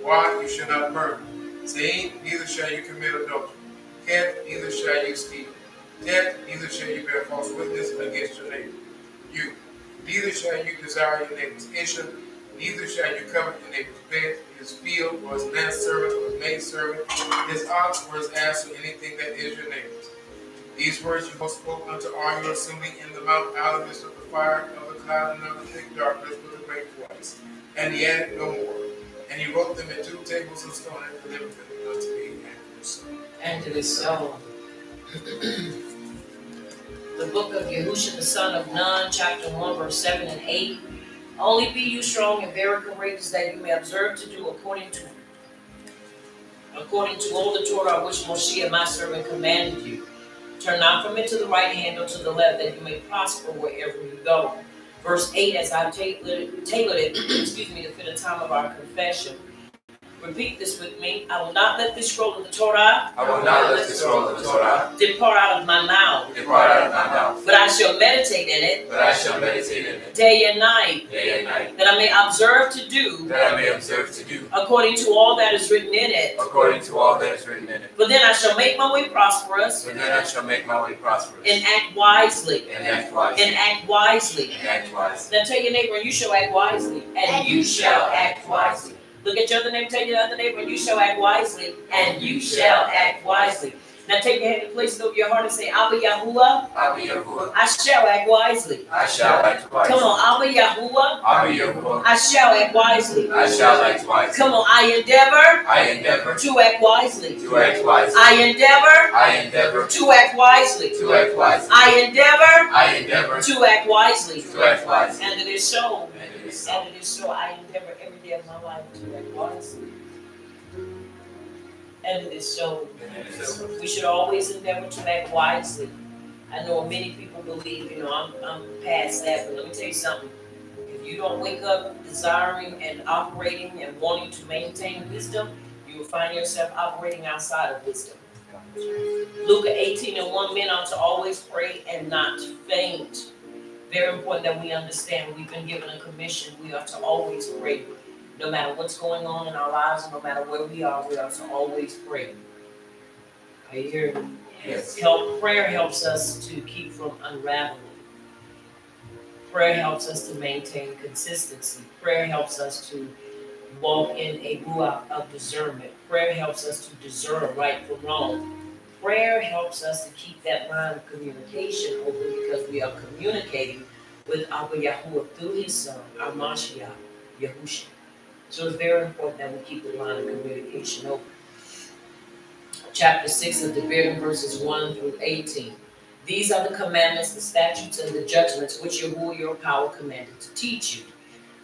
Speaker 6: Why? You shall not murder. Saying, neither shall you commit adultery. Cat, neither shall you steal. Cat, neither shall you bear false witness against your neighbor. You, neither shall you desire your neighbor's issue, neither shall you covet your neighbor's bed, his field, or his manservant, or his maidservant, his ox, or his ass, or anything that is your neighbor's. These words you spoke unto all your assembly in the mount out of the midst of the fire, of the cloud, and of the thick darkness with a great voice. And he added no more. And he wrote them in 2 tables of stone and delivered them unto me, and it was so.
Speaker 5: And it is so. The book of Yahusha, the son of Nun, chapter 1, verse 7 and 8. Only be you strong and very courageous, that you may observe to do according to all the Torah which Moshe, my servant, commanded you. Turn not from it to the right hand or to the left, that you may prosper wherever you go. Verse 8, as I've tailored it, to fit the time of our confession. Repeat this with me. I will not let this scroll of the Torah.
Speaker 4: I will not let this scroll of the Torah
Speaker 5: depart out of my mouth.
Speaker 4: depart out of my mouth.
Speaker 5: But I shall meditate in it.
Speaker 4: But I shall meditate in it
Speaker 5: Day and night.
Speaker 4: day and night.
Speaker 5: That I may observe to do.
Speaker 4: That I may observe to do
Speaker 5: According to all that is written in it.
Speaker 4: according to all that is written in it.
Speaker 5: But then I shall make my way prosperous.
Speaker 4: And then I shall make my way prosperous.
Speaker 5: And act wisely.
Speaker 4: And act wisely.
Speaker 5: And act wisely.
Speaker 4: And act wisely.
Speaker 5: Now tell your neighbor, and you shall act wisely. And you shall act wisely. Look at your other neighbor, tell your other neighbor, and you shall act wisely. And you shall act wisely. Now take your hand and place it over your heart and say, Abba Yahuwah,
Speaker 4: Abba Yahuwah,
Speaker 5: I shall act wisely.
Speaker 4: I shall act wisely.
Speaker 5: Come on, Abba Yahuwah,
Speaker 4: Abba Yahuwah,
Speaker 5: I shall act wisely.
Speaker 4: I shall act wisely.
Speaker 5: Come on, I endeavor
Speaker 4: I endeavor
Speaker 5: to act wisely.
Speaker 4: to act wisely.
Speaker 5: I endeavor
Speaker 4: I endeavor
Speaker 5: to act wisely.
Speaker 4: to act wisely.
Speaker 5: I endeavor
Speaker 4: I endeavor
Speaker 5: to act wisely.
Speaker 4: to act wisely.
Speaker 5: And it is so.
Speaker 4: And it is so.
Speaker 5: And it is so. I endeavor every day of my life to act wisely. And it is so.
Speaker 4: And it is so.
Speaker 5: We should always endeavor to act wisely. I know many people believe, I'm past that, but let me tell you something. If you don't wake up desiring and operating and wanting to maintain wisdom, you will find yourself operating outside of wisdom. Luke 18:1, men ought to always pray and not faint. Very important that we understand we've been given a commission. We are to always pray. No matter what's going on in our lives, and no matter where we are to always pray. Are you hearing me?
Speaker 4: Yes.
Speaker 5: Prayer helps us to keep from unraveling. Prayer helps us to maintain consistency. Prayer helps us to walk in a ruach of discernment. Prayer helps us to discern right from wrong. Prayer helps us to keep that line of communication open because we are communicating with Abba Yahuwah through his son, our Mashiach, Yahusha. So it's very important that we keep the line of communication open. Chapter 6 of the Devarim, verses 1 through 18. These are the commandments, the statutes, and the judgments which Yahuwah your power commanded to teach you,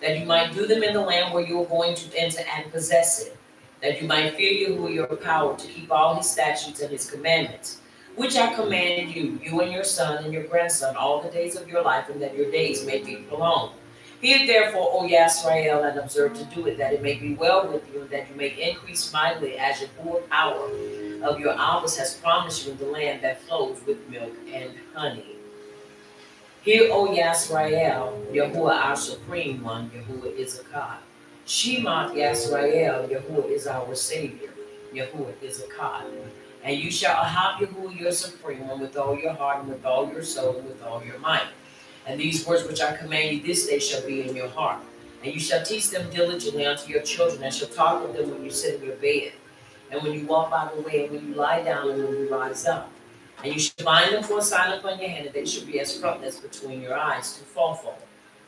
Speaker 5: that you might do them in the land where you are going to enter and possess it, that you might fear Yahuwah your power to keep all his statutes and his commandments, which I command you, you and your son and your grandson, all the days of your life, and that your days may be prolonged. Hear therefore, O Yisrael, and observe to do it, that it may be well with you, and that you may increase mightily as Yahuwah power of your Abbas has promised you in the land that flows with milk and honey. Hear, O Yisrael, Yahuwah our supreme one, Yahuwah is a God. Shema Yisrael, Yahuwah is our Savior, Yahuwah is a God. And you shall ahab Yahuwah your supreme one with all your heart and with all your soul and with all your might. And these words which I command you this day shall be in your heart. And you shall teach them diligently unto your children, and shall talk of them when you sit in your bed, and when you walk by the way, and when you lie down, and when you rise up. And you shall bind them for a sign upon your hand, and they shall be as frontlets between your eyes, to fall,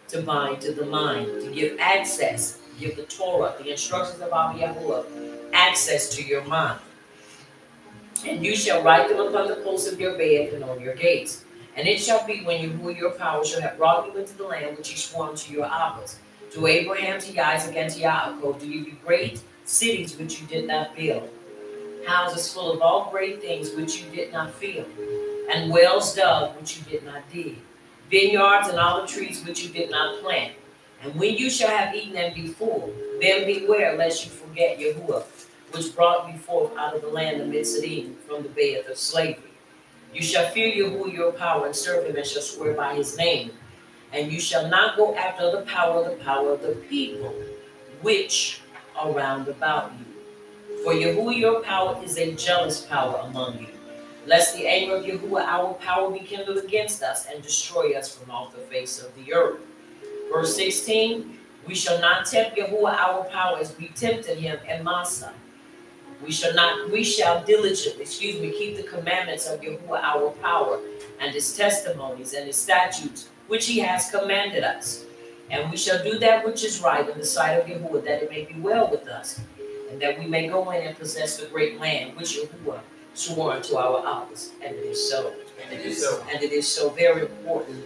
Speaker 5: to bind to the mind, to give access, give the Torah, the instructions of Abba Yahuwah, access to your mind. And you shall write them upon the posts of your bed and on your gates. And it shall be when Yahuwah your power shall have brought you into the land which he swore unto your fathers, to Abraham, to Isaac, and to Jacob, to give you great cities which you did not build, houses full of all great things which you did not fill, and wells dug which you did not dig, vineyards and olive trees which you did not plant. And when you shall have eaten and be full, then beware lest you forget Yahuwah, which brought you forth out of the land of Mitzrayim from the bed of slavery. You shall fear Yahuwah your power and serve him, and shall swear by his name. And you shall not go after the power of the people which are round about you. For Yahuwah your power is a jealous power among you, lest the anger of Yahuwah our power be kindled against us and destroy us from off the face of the earth. Verse 16, we shall not tempt Yahuwah our power as we tempted him in Massah. We shall diligently, keep the commandments of Yahuwah our power, and his testimonies and his statutes, which he has commanded us. And we shall do that which is right in the sight of Yahuwah, that it may be well with us, and that we may go in and possess the great land which Yahuwah swore unto our fathers. And it is so. And it is so. And it is so very important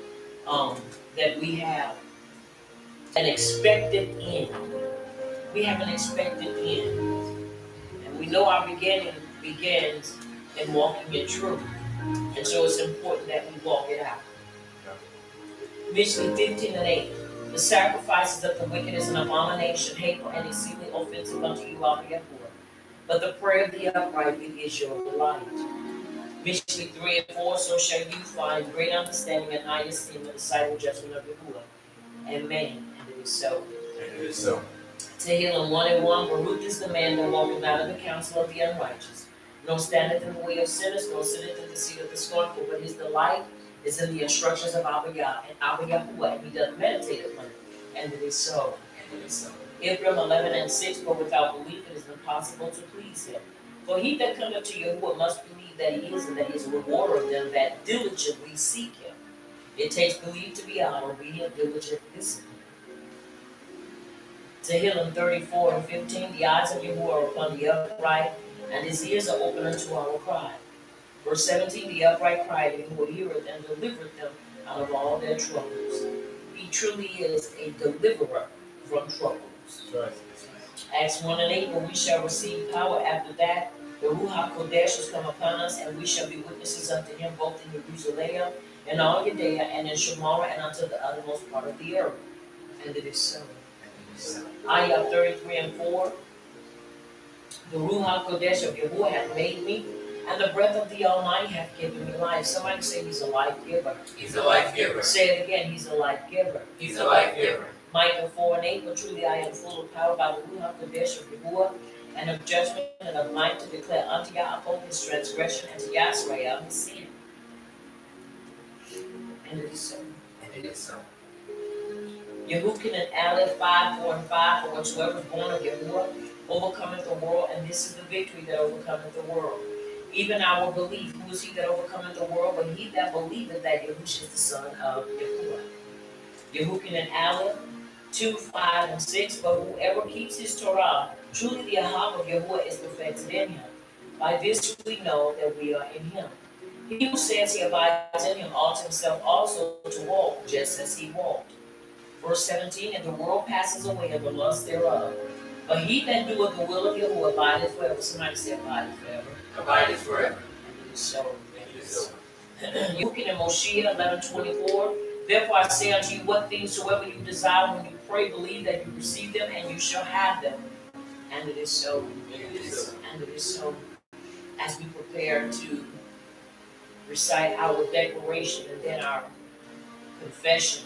Speaker 5: that we have an expected end. We have an expected end. And we know our beginning begins in walking in truth. And so it's important that we walk it out. Mishnah 15 and 8. The sacrifices of the wicked is an abomination, hateful, and exceedingly offensive unto you, all Yahuwah. But the prayer of the upright, it is your delight. Mishnah 3 and 4. So shall you find great understanding and high esteem in the sight and judgment of Yahuwah. Amen. And it is so.
Speaker 1: And it is so.
Speaker 5: Tehillim 1 and 1. Baruch is the man that walketh not in the counsel of the unrighteous, nor standeth in the way of sinners, nor sitteth in the seat of the scornful, but his delight is in the instructions of Abba Yah and Abba Yahuwah, and he doth meditate upon it. And it is so. And it is so. Ibram 11 and 6. But without belief it is impossible to please him. For he that cometh to Yahuwah must believe that he is, and that he is a rewarder of them that diligently seek him. It takes belief to be out, obedient, diligent, discipline. Tehillim 34 and 15. The eyes of Yahuwah are upon the upright, and his ears are open unto our cry. Verse 17. The upright cry, and Yahuwah heareth and delivereth them out of all their troubles. He truly is a deliverer from troubles.
Speaker 1: Right.
Speaker 5: Acts 1 and 8. But we shall receive power after that. The Ruach Kodesh has come upon us, and we shall be witnesses unto him both in Jerusalem and all Judea and in Samaria and unto the uttermost part of the earth. And it is so. Ayah 33 and 4. The Ruach Kodesh of Yahuwah hath made me, and the breath of the Almighty hath given me life. Somebody say he's a life giver.
Speaker 4: He's a life giver.
Speaker 5: Say it again, he's a life giver.
Speaker 4: He's a life giver.
Speaker 5: Micah 4 and 8. But truly I am full of power by the Ruach Kodesh of Yahuwah, and of judgment and of might, to declare unto Yaakov his transgression, and to Yisrael his sin. And it is so.
Speaker 4: And it is so.
Speaker 5: Yehukin and Aleph 5, 4 and 5. For whatsoever is born of Yahuwah overcometh the world, and this is the victory that overcometh the world, even our belief. Who is he that overcometh the world? But he that believeth that Yahushua is the son of Yahuwah. Yehukin and Aleph 2, 5 and 6. But whoever keeps his Torah, truly the Ahab of Yahuwah is perfected in him. By this we know that we are in him. He who says he abides in him ought himself also to walk just as he walked. Verse 17. And the world passes away and the lust thereof, but he that doeth the will of Yahuwah abideth forever. Somebody say abideth forever.
Speaker 4: Abideth forever.
Speaker 5: And it is so.
Speaker 4: And it is so.
Speaker 5: Yehukin and Moshe 11:24. Therefore I say unto you, what things soever you desire when you pray, believe that you receive them, and you shall have them. And it is so.
Speaker 4: And it is so.
Speaker 5: And it is so. As we prepare to recite our declaration and then our confession,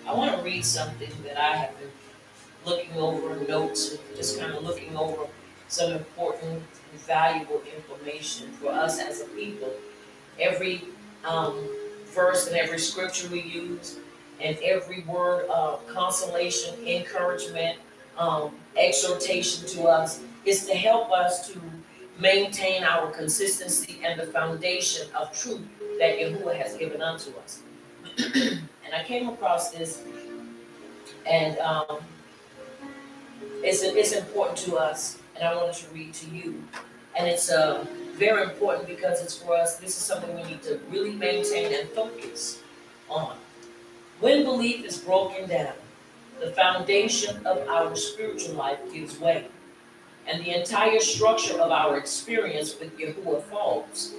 Speaker 5: I want to read something that I have been looking over, notes, and just kind of looking over some important and valuable information for us as a people. Every verse and every scripture we use, and every word of consolation, encouragement, exhortation to us is to help us to maintain our consistency and the foundation of truth that Yahuwah has given unto us. And I came across this, and it's important to us, and I wanted to read to you. And it's very important because it's for us. This is something we need to really maintain and focus on. When belief is broken down, the foundation of our spiritual life gives way, and the entire structure of our experience with Yahuwah falls.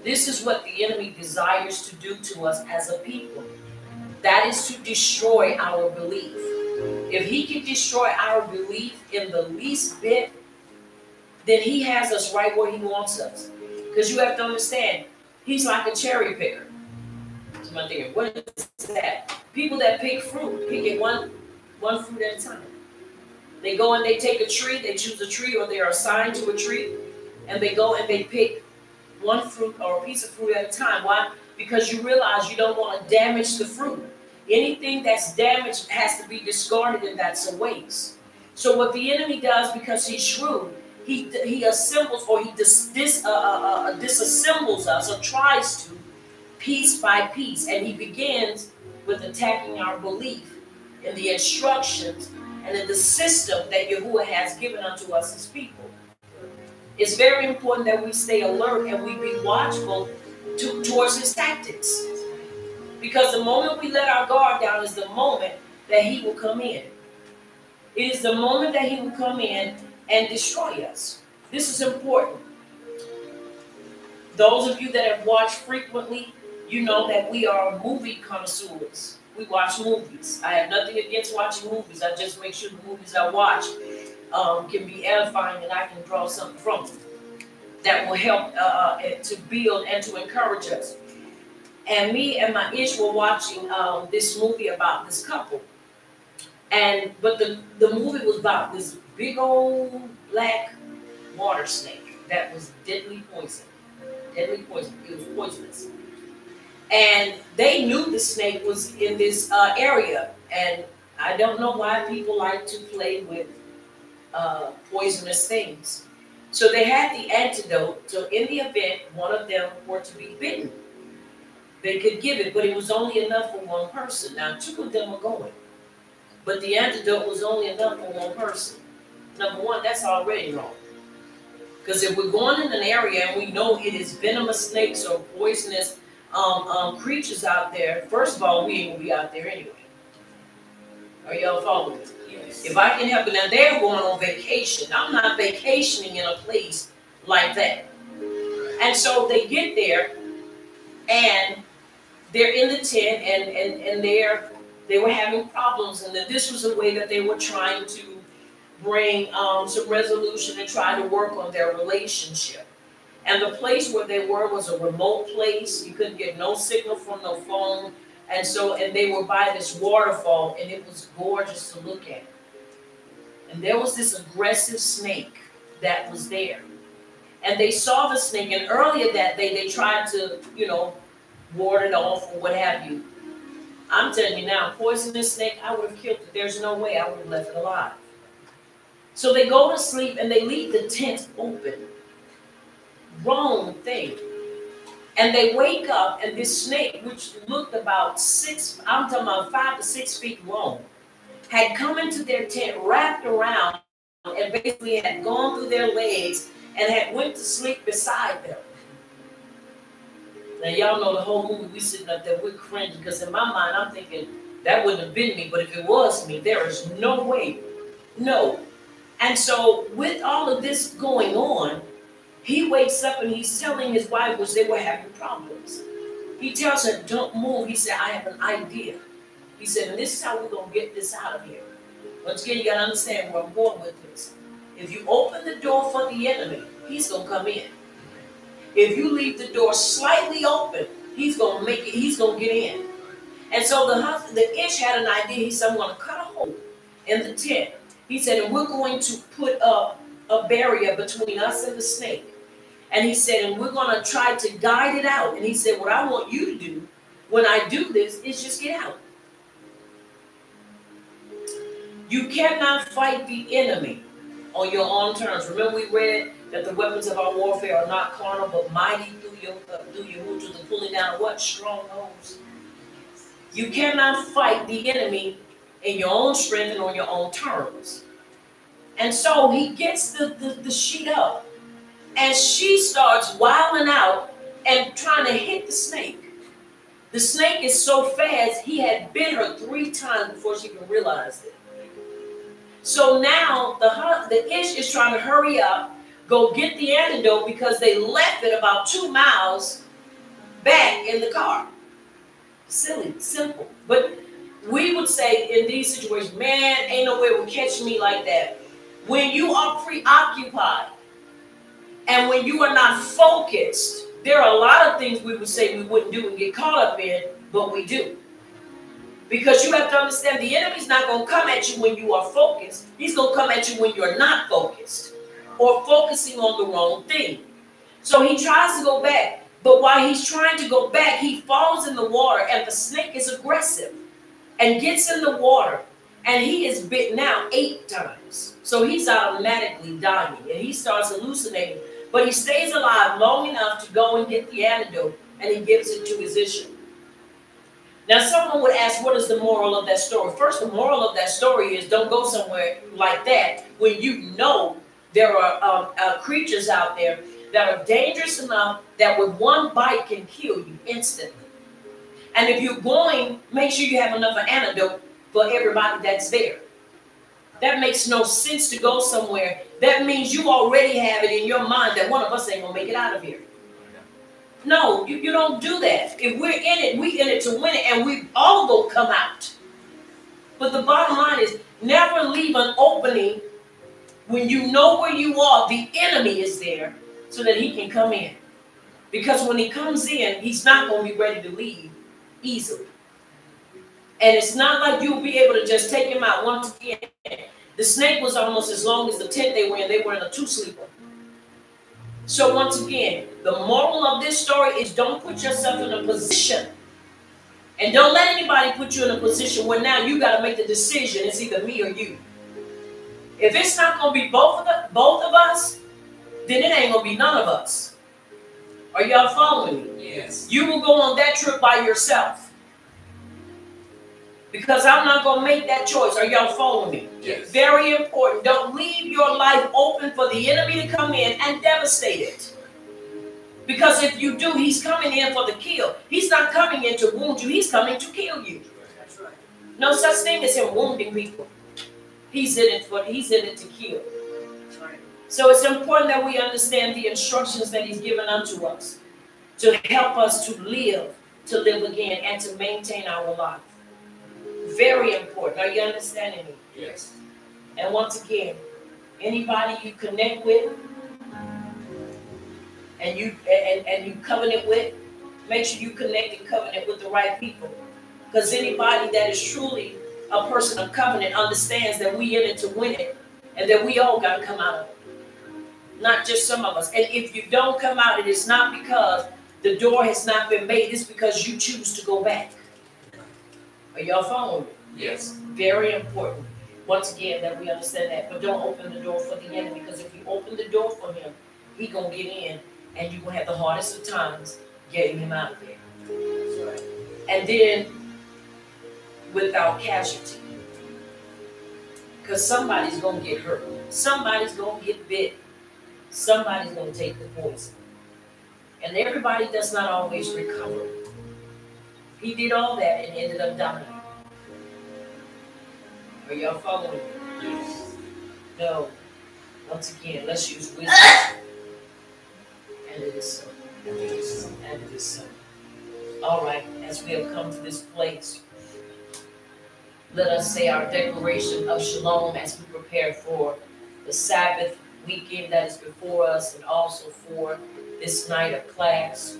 Speaker 5: This is what the enemy desires to do to us as a people. That is to destroy our belief. If he can destroy our belief in the least bit, then he has us right where he wants us. Because you have to understand, he's like a cherry picker. So I'm thinking, what is that? People that pick fruit, pick it one fruit at a time. They go and they take a tree, they choose a tree, or they are assigned to a tree, and they go and they pick one fruit or a piece of fruit at a time. Why? Because you realize you don't want to damage the fruit. Anything that's damaged has to be discarded, and that's a waste. So what the enemy does, because he's shrewd, he assembles or he disassembles us, or tries to, piece by piece, and he begins with attacking our belief in the instructions and in the system that Yahuwah has given unto us as people. It's very important that we stay alert and we be watchful towards his tactics. Because the moment we let our guard down is the moment that he will come in. It is the moment that he will come in and destroy us. This is important. Those of you that have watched frequently, you know that we are movie connoisseurs. We watch movies. I have nothing against watching movies. I just make sure the movies I watch can be edifying and I can draw something from them that will help to build and to encourage us. And me and my ish were watching this movie about this couple. But the movie was about this big old black water snake that was deadly poison. Deadly poison. It was poisonous. And they knew the snake was in this area. And I don't know why people like to play with poisonous things. So they had the antidote. So in the event one of them were to be bitten, they could give it, but it was only enough for one person. Now 2 of them were going, but the antidote was only enough for one person. Number one, that's already wrong. Because if we're going in an area and we know it is venomous snakes or poisonous creatures out there, first of all, we ain't gonna be out there anyway. Are y'all following me?
Speaker 4: Yes.
Speaker 5: If I can help it, now they're going on vacation. I'm not vacationing in a place like that. And so they get there, and they're in the tent, and they were having problems, and then this was a way that they were trying to bring some resolution and try to work on their relationship. And the place where they were was a remote place. You couldn't get no signal from no phone. And they were by this waterfall, and it was gorgeous to look at. And there was this aggressive snake that was there. And they saw the snake, and earlier that day, they tried to, ward it off or what have you. I'm telling you now, poisonous snake, I would have killed it. There's no way I would have left it alive. So they go to sleep, and they leave the tent open. Wrong thing. And they wake up, and this snake, which looked about 5 to 6 feet long, had come into their tent, wrapped around, and basically had gone through their legs and had went to sleep beside them. Now, y'all know the whole movie, we sitting up there, we're cringing, because in my mind, I'm thinking, that wouldn't have been me, but if it was me, there is no way. No. And so, with all of this going on, he wakes up and he's telling his wife, which they were having problems. He tells her, don't move. He said, I have an idea. He said, and this is how we're going to get this out of here. Once again, you got to understand where I'm going with this. If you open the door for the enemy, he's going to come in. If you leave the door slightly open, he's going to get in. And so the ish had an idea. He said, I'm going to cut a hole in the tent. He said, and we're going to put up a barrier between us and the snake. And he said, and we're going to try to guide it out. And he said, what I want you to do when I do this is just get out. You cannot fight the enemy on your own terms. Remember we read that the weapons of our warfare are not carnal, but mighty through your to the pulling down of what? Strongholds. You cannot fight the enemy in your own strength and on your own terms. And so he gets the sheet up. And she starts wilding out and trying to hit the snake. The snake is so fast, he had bit her 3 times before she can realize it. So now the ish is trying to hurry up, go get the antidote because they left it about 2 miles back in the car. Silly, simple. But we would say in these situations, man, ain't no way would catch me like that. When you are preoccupied and when you are not focused, there are a lot of things we would say we wouldn't do and get caught up in, but we do. Because you have to understand the enemy's not going to come at you when you are focused. He's going to come at you when you're not focused or focusing on the wrong thing. So he tries to go back. But while he's trying to go back, he falls in the water and the snake is aggressive and gets in the water. And he is bit now 8 times. So he's automatically dying and he starts hallucinating. But he stays alive long enough to go and get the antidote and he gives it to his issue. Now someone would ask, what is the moral of that story? First, the moral of that story is don't go somewhere like that when you know there are creatures out there that are dangerous enough that with one bite can kill you instantly. And if you're going, make sure you have enough antidote for everybody that's there. That makes no sense to go somewhere. That means you already have it in your mind that one of us ain't going to make it out of here. No, you don't do that. If we're in it, we in it to win it, and we all will come out. But the bottom line is never leave an opening when you know where you are, the enemy is there, so that he can come in. Because when he comes in, he's not going to be ready to leave easily. And it's not like you'll be able to just take him out once again. The snake was almost as long as the tent they were in. They were in a 2-sleeper. So once again, the moral of this story is don't put yourself in a position. And don't let anybody put you in a position where now you got to make the decision. It's either me or you. If it's not going to be both of us, then it ain't going to be none of us. Are y'all following me?
Speaker 4: Yes.
Speaker 5: You will go on that trip by yourself. Because I'm not going to make that choice. Are y'all following me?
Speaker 4: Yes.
Speaker 5: Very important. Don't leave your life open for the enemy to come in and devastate it. Because if you do, he's coming in for the kill. He's not coming in to wound you. He's coming to kill you.
Speaker 4: That's right.
Speaker 5: No such thing as him wounding people. He's in it to kill.
Speaker 4: That's right.
Speaker 5: So it's important that we understand the instructions that he's given unto us to help us to live again, and to maintain our life. Very important. Are you understanding me?
Speaker 4: Yes.
Speaker 5: And once again, anybody you connect with and you covenant with, make sure you connect and covenant with the right people. Because anybody that is truly a person of covenant understands that we in it to win it, and that we all got to come out of it. Not just some of us. And if you don't come out, it is not because the door has not been made. It's because you choose to go back. Are y'all following me?
Speaker 4: Yes.
Speaker 5: Very important. Once again, that we understand that. But don't open the door for the enemy, because if you open the door for him, he going to get in, and you're going to have the hardest of times getting him out of there.
Speaker 4: That's right.
Speaker 5: And then, without casualty. Because somebody's going to get hurt. Somebody's going to get bit. Somebody's going to take the poison. And everybody does not always recover. He did all that and ended up dying. Are y'all following me?
Speaker 4: Yes.
Speaker 5: No. Once again, let's use wisdom. And it is so.
Speaker 4: And it is so.
Speaker 5: And it is so. All right, as we have come to this place, let us say our declaration of shalom as we prepare for the Sabbath weekend that is before us, and also for this night of class.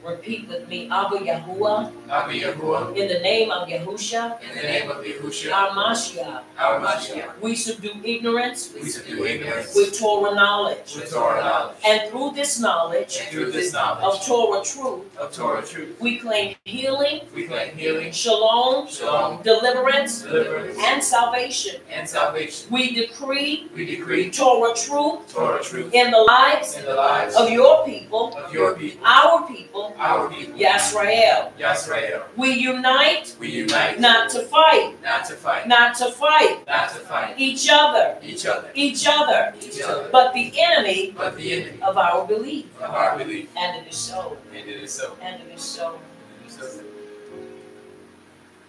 Speaker 5: Repeat with me, Abba Yahuwah,
Speaker 4: Abba Yahuwah,
Speaker 5: in the name of Yahusha,
Speaker 4: in the name of Yahushua,
Speaker 5: our Mashiach,
Speaker 4: our Mashiach,
Speaker 5: we subdue ignorance
Speaker 4: we subdue ignorance
Speaker 5: with Torah knowledge.
Speaker 4: with Torah knowledge.
Speaker 5: And through this knowledge
Speaker 4: And through this
Speaker 5: of
Speaker 4: knowledge
Speaker 5: Torah truth,
Speaker 4: of Torah truth,
Speaker 5: we claim healing,
Speaker 4: we claim healing,
Speaker 5: shalom,
Speaker 4: shalom,
Speaker 5: deliverance,
Speaker 4: deliverance,
Speaker 5: and salvation.
Speaker 4: and salvation.
Speaker 5: We decree
Speaker 4: We decree
Speaker 5: Torah truth
Speaker 4: Torah truth
Speaker 5: in the lives
Speaker 4: in the lives
Speaker 5: of your people,
Speaker 4: of your people,
Speaker 5: our people,
Speaker 4: our people.
Speaker 5: Yisrael.
Speaker 4: Yisrael.
Speaker 5: We unite
Speaker 4: We unite
Speaker 5: not to fight,
Speaker 4: not to fight,
Speaker 5: not to fight
Speaker 4: not to fight
Speaker 5: each other,
Speaker 4: each other,
Speaker 5: each other,
Speaker 4: each other,
Speaker 5: but the enemy
Speaker 4: but the enemy
Speaker 5: of our belief.
Speaker 4: of our belief.
Speaker 5: And it is so.
Speaker 4: And it is so.
Speaker 5: And it is so.
Speaker 4: And it is so.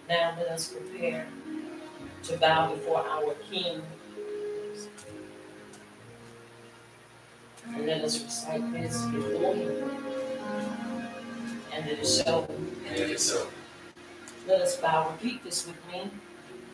Speaker 5: Now let us prepare to bow before our King. And let us recite this before him. And it is so.
Speaker 4: And it is so.
Speaker 5: Let us bow. Repeat this with me.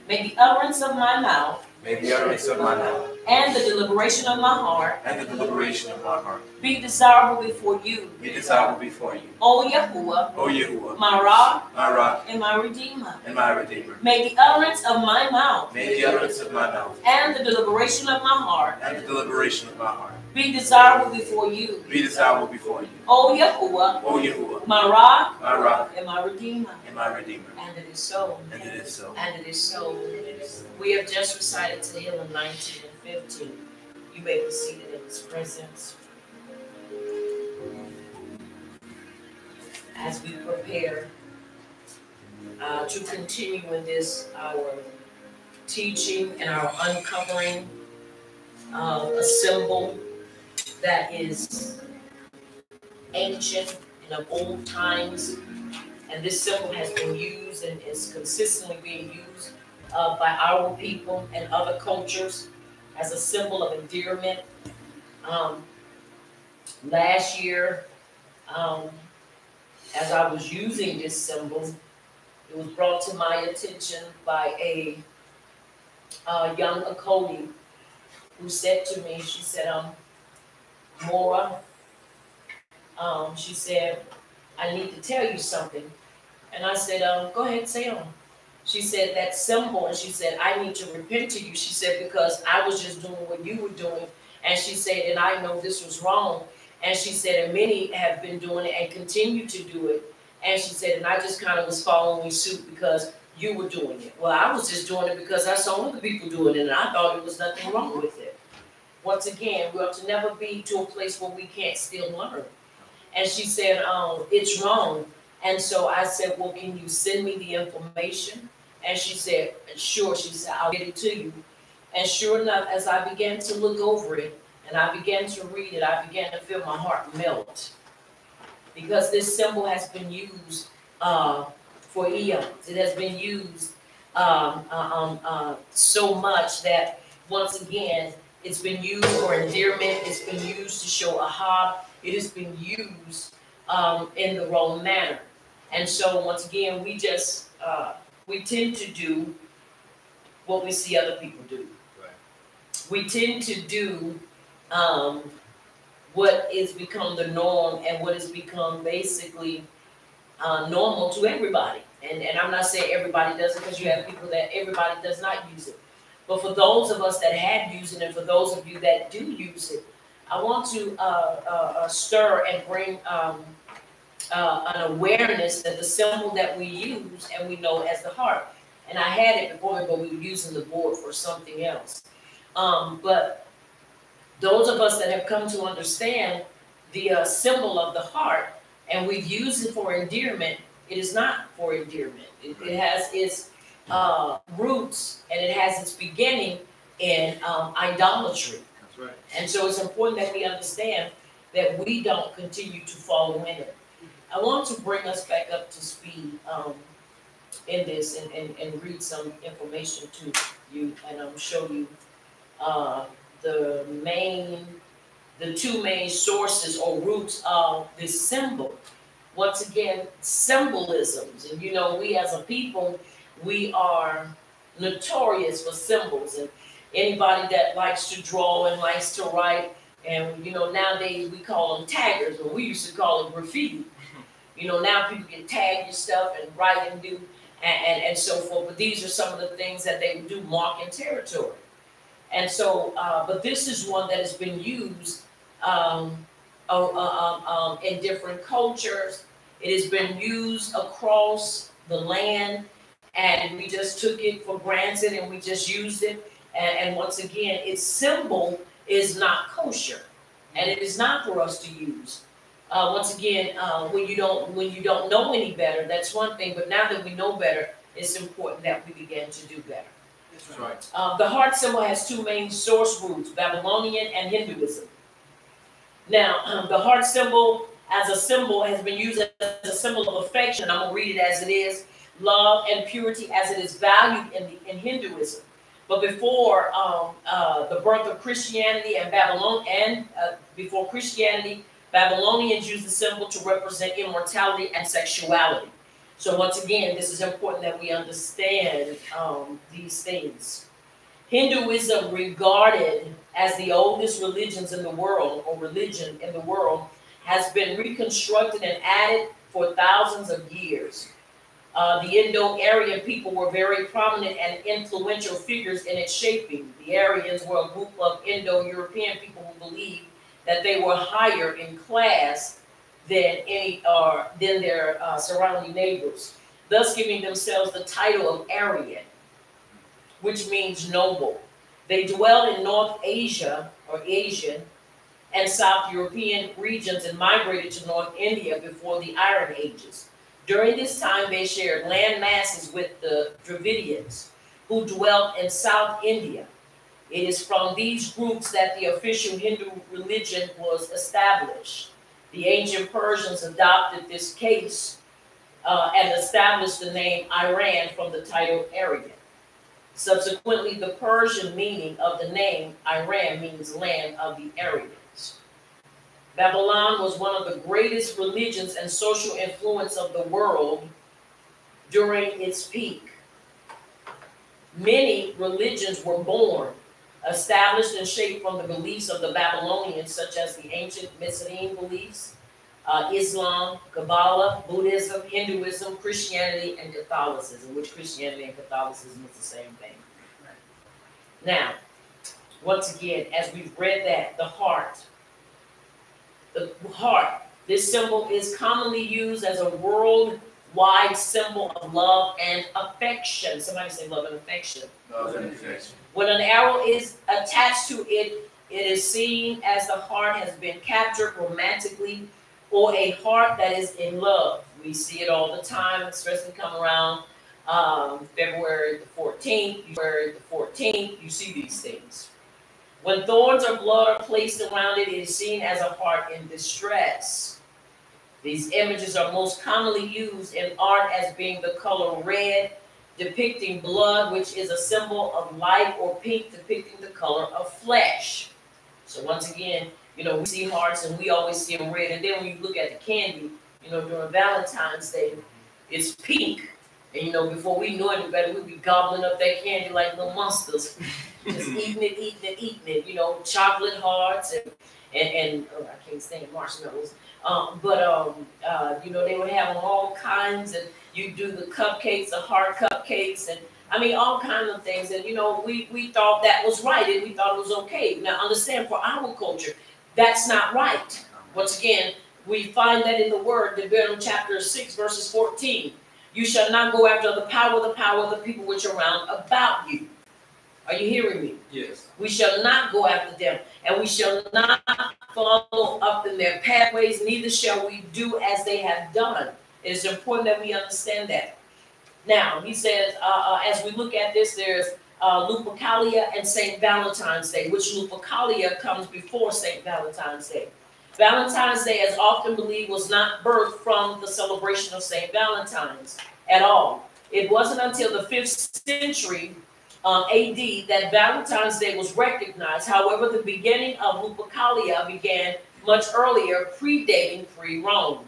Speaker 5: May the utterance of my mouth
Speaker 4: May the utterance of my mouth
Speaker 5: and the deliberation of my heart
Speaker 4: and the deliberation of my heart
Speaker 5: be desirable before you,
Speaker 4: be desirable before you,
Speaker 5: O Yahuwah,
Speaker 4: O Yahuwah,
Speaker 5: my rock
Speaker 4: my rock
Speaker 5: and my redeemer.
Speaker 4: and my redeemer.
Speaker 5: May the utterance of my mouth
Speaker 4: May the utterance of my mouth
Speaker 5: and the deliberation of my heart
Speaker 4: and the deliberation of my heart
Speaker 5: be desirable before you,
Speaker 4: be desirable before you,
Speaker 5: O Yahuwah,
Speaker 4: O Yahuwah,
Speaker 5: my rock
Speaker 4: my rock
Speaker 5: and my redeemer.
Speaker 4: and my redeemer.
Speaker 5: And it is so.
Speaker 4: And it is so.
Speaker 5: And it is so. We have just recited Tehillim 19 and 15. You may be seated in his presence. As we prepare to continue in this, our teaching and our uncovering a symbol that is ancient and of old times. And this symbol has been used and is consistently being used by our people and other cultures as a symbol of endearment. Last year, as I was using this symbol, it was brought to my attention by a young Akoli who said to me, she said, Mora, she said, I need to tell you something. And I said, go ahead, say on. She said, that symbol, and she said, I need to repent to you. She said, because I was just doing what you were doing. And she said, and I know this was wrong. And she said, and many have been doing it and continue to do it. And she said, and I just kind of was following suit because you were doing it. Well, I was just doing it because I saw other people doing it, and I thought there was nothing wrong with it. Once again, we ought to never be to a place where we can't still learn. And she said, it's wrong. And so I said, well, can you send me the information? And she said, sure. She said, I'll get it to you. And sure enough, as I began to look over it and I began to read it, I began to feel my heart melt. Because this symbol has been used for eons. It has been used so much that, once again, it's been used for endearment. It's been used to show ahab. It has been used in the wrong manner. And so, once again, we just, we tend to do what we see other people do.
Speaker 1: Right.
Speaker 5: We tend to do what is become the norm and what has become basically normal to everybody. And I'm not saying everybody does it, because you have people that everybody does not use it. But for those of us that have used it, and for those of you that do use it, I want to stir and bring an awareness that the symbol that we use and we know as the heart. And I had it before, but we were using the board for something else. But those of us that have come to understand the symbol of the heart, and we've used it for endearment, it is not for endearment. It has its roots and it has its beginning in idolatry.
Speaker 1: That's right.
Speaker 5: And so it's important that we understand that we don't continue to follow in it. I want to bring us back up to speed in this and read some information to you and show you the two main sources or roots of this symbol. Once again, symbolisms. And you know, we as a people, we are notorious for symbols. And anybody that likes to draw and likes to write, and you know, nowadays we call them taggers, but we used to call it graffiti. You know, now people can tag your stuff and write and do and so forth. But these are some of the things that they do, marking territory. And so, but this is one that has been used in different cultures. It has been used across the land, and we just took it for granted and we just used it. And once again, its symbol is not kosher, and it is not for us to use Once again, when you don't know any better, that's one thing. But now that we know better, it's important that we begin to do better.
Speaker 6: That's right.
Speaker 5: The heart symbol has two main source roots: Babylonian and Hinduism. Now, the heart symbol as a symbol has been used as a symbol of affection. I'm gonna read it as it is: love and purity, as it is valued in Hinduism. But before the birth of Christianity and before Christianity, Babylonians used the symbol to represent immortality and sexuality. So once again, this is important that we understand these things. Hinduism, regarded as the oldest religion in the world, has been reconstructed and added for thousands of years. The Indo-Aryan people were very prominent and influential figures in its shaping. The Aryans were a group of Indo-European people who believed that they were higher in class than their surrounding neighbors, thus giving themselves the title of Aryan, which means noble. They dwelled in North Asia, or Asian, and South European regions and migrated to North India before the Iron Ages. During this time, they shared land masses with the Dravidians, who dwelt in South India. It is from these groups that the official Hindu religion was established. The ancient Persians adopted this case and established the name Iran from the title Aryan. Subsequently, the Persian meaning of the name Iran means land of the Aryans. Babylon was one of the greatest religions and social influence of the world during its peak. Many religions were born, established and shaped from the beliefs of the Babylonians, such as the ancient Mycenaean beliefs, Islam, Kabbalah, Buddhism, Hinduism, Christianity, and Catholicism, which Christianity and Catholicism is the same thing. Now, once again, as we've read that, the heart, this symbol is commonly used as a worldwide symbol of love and affection. Somebody say love and affection.
Speaker 6: Love and affection.
Speaker 5: When an arrow is attached to it, it is seen as the heart has been captured romantically, or a heart that is in love. We see it all the time, especially come around February the 14th, you see these things. When thorns or blood are placed around it, it is seen as a heart in distress. These images are most commonly used in art as being the color red, depicting blood, which is a symbol of life, or pink, depicting the color of flesh. So once again, you know, we see hearts and we always see them red. And then when you look at the candy, you know, during Valentine's Day, it's pink. And, you know, before we know any better, we'd be gobbling up that candy like little monsters. Just eating it, you know, chocolate hearts and oh, I can't stand marshmallows. You know, they would have them all kinds, and you do the cupcakes, the heart cupcakes, and I mean, all kinds of things. And, you know, we thought that was right, and we thought it was okay. Now, understand, for our culture, that's not right. Once again, we find that in the word, Deuteronomy chapter 6, verses 14. You shall not go after the power of the people which are round about you. Are you hearing me?
Speaker 6: Yes.
Speaker 5: We shall not go after them, and we shall not follow up in their pathways, neither shall we do as they have done. It is important that we understand that. Now, he says, as we look at this, there's Lupercalia and St. Valentine's Day, which Lupercalia comes before St. Valentine's Day. Valentine's Day, as often believed, was not birthed from the celebration of St. Valentine's at all. It wasn't until the 5th century AD that Valentine's Day was recognized. However, the beginning of Lupercalia began much earlier, predating pre-Rome.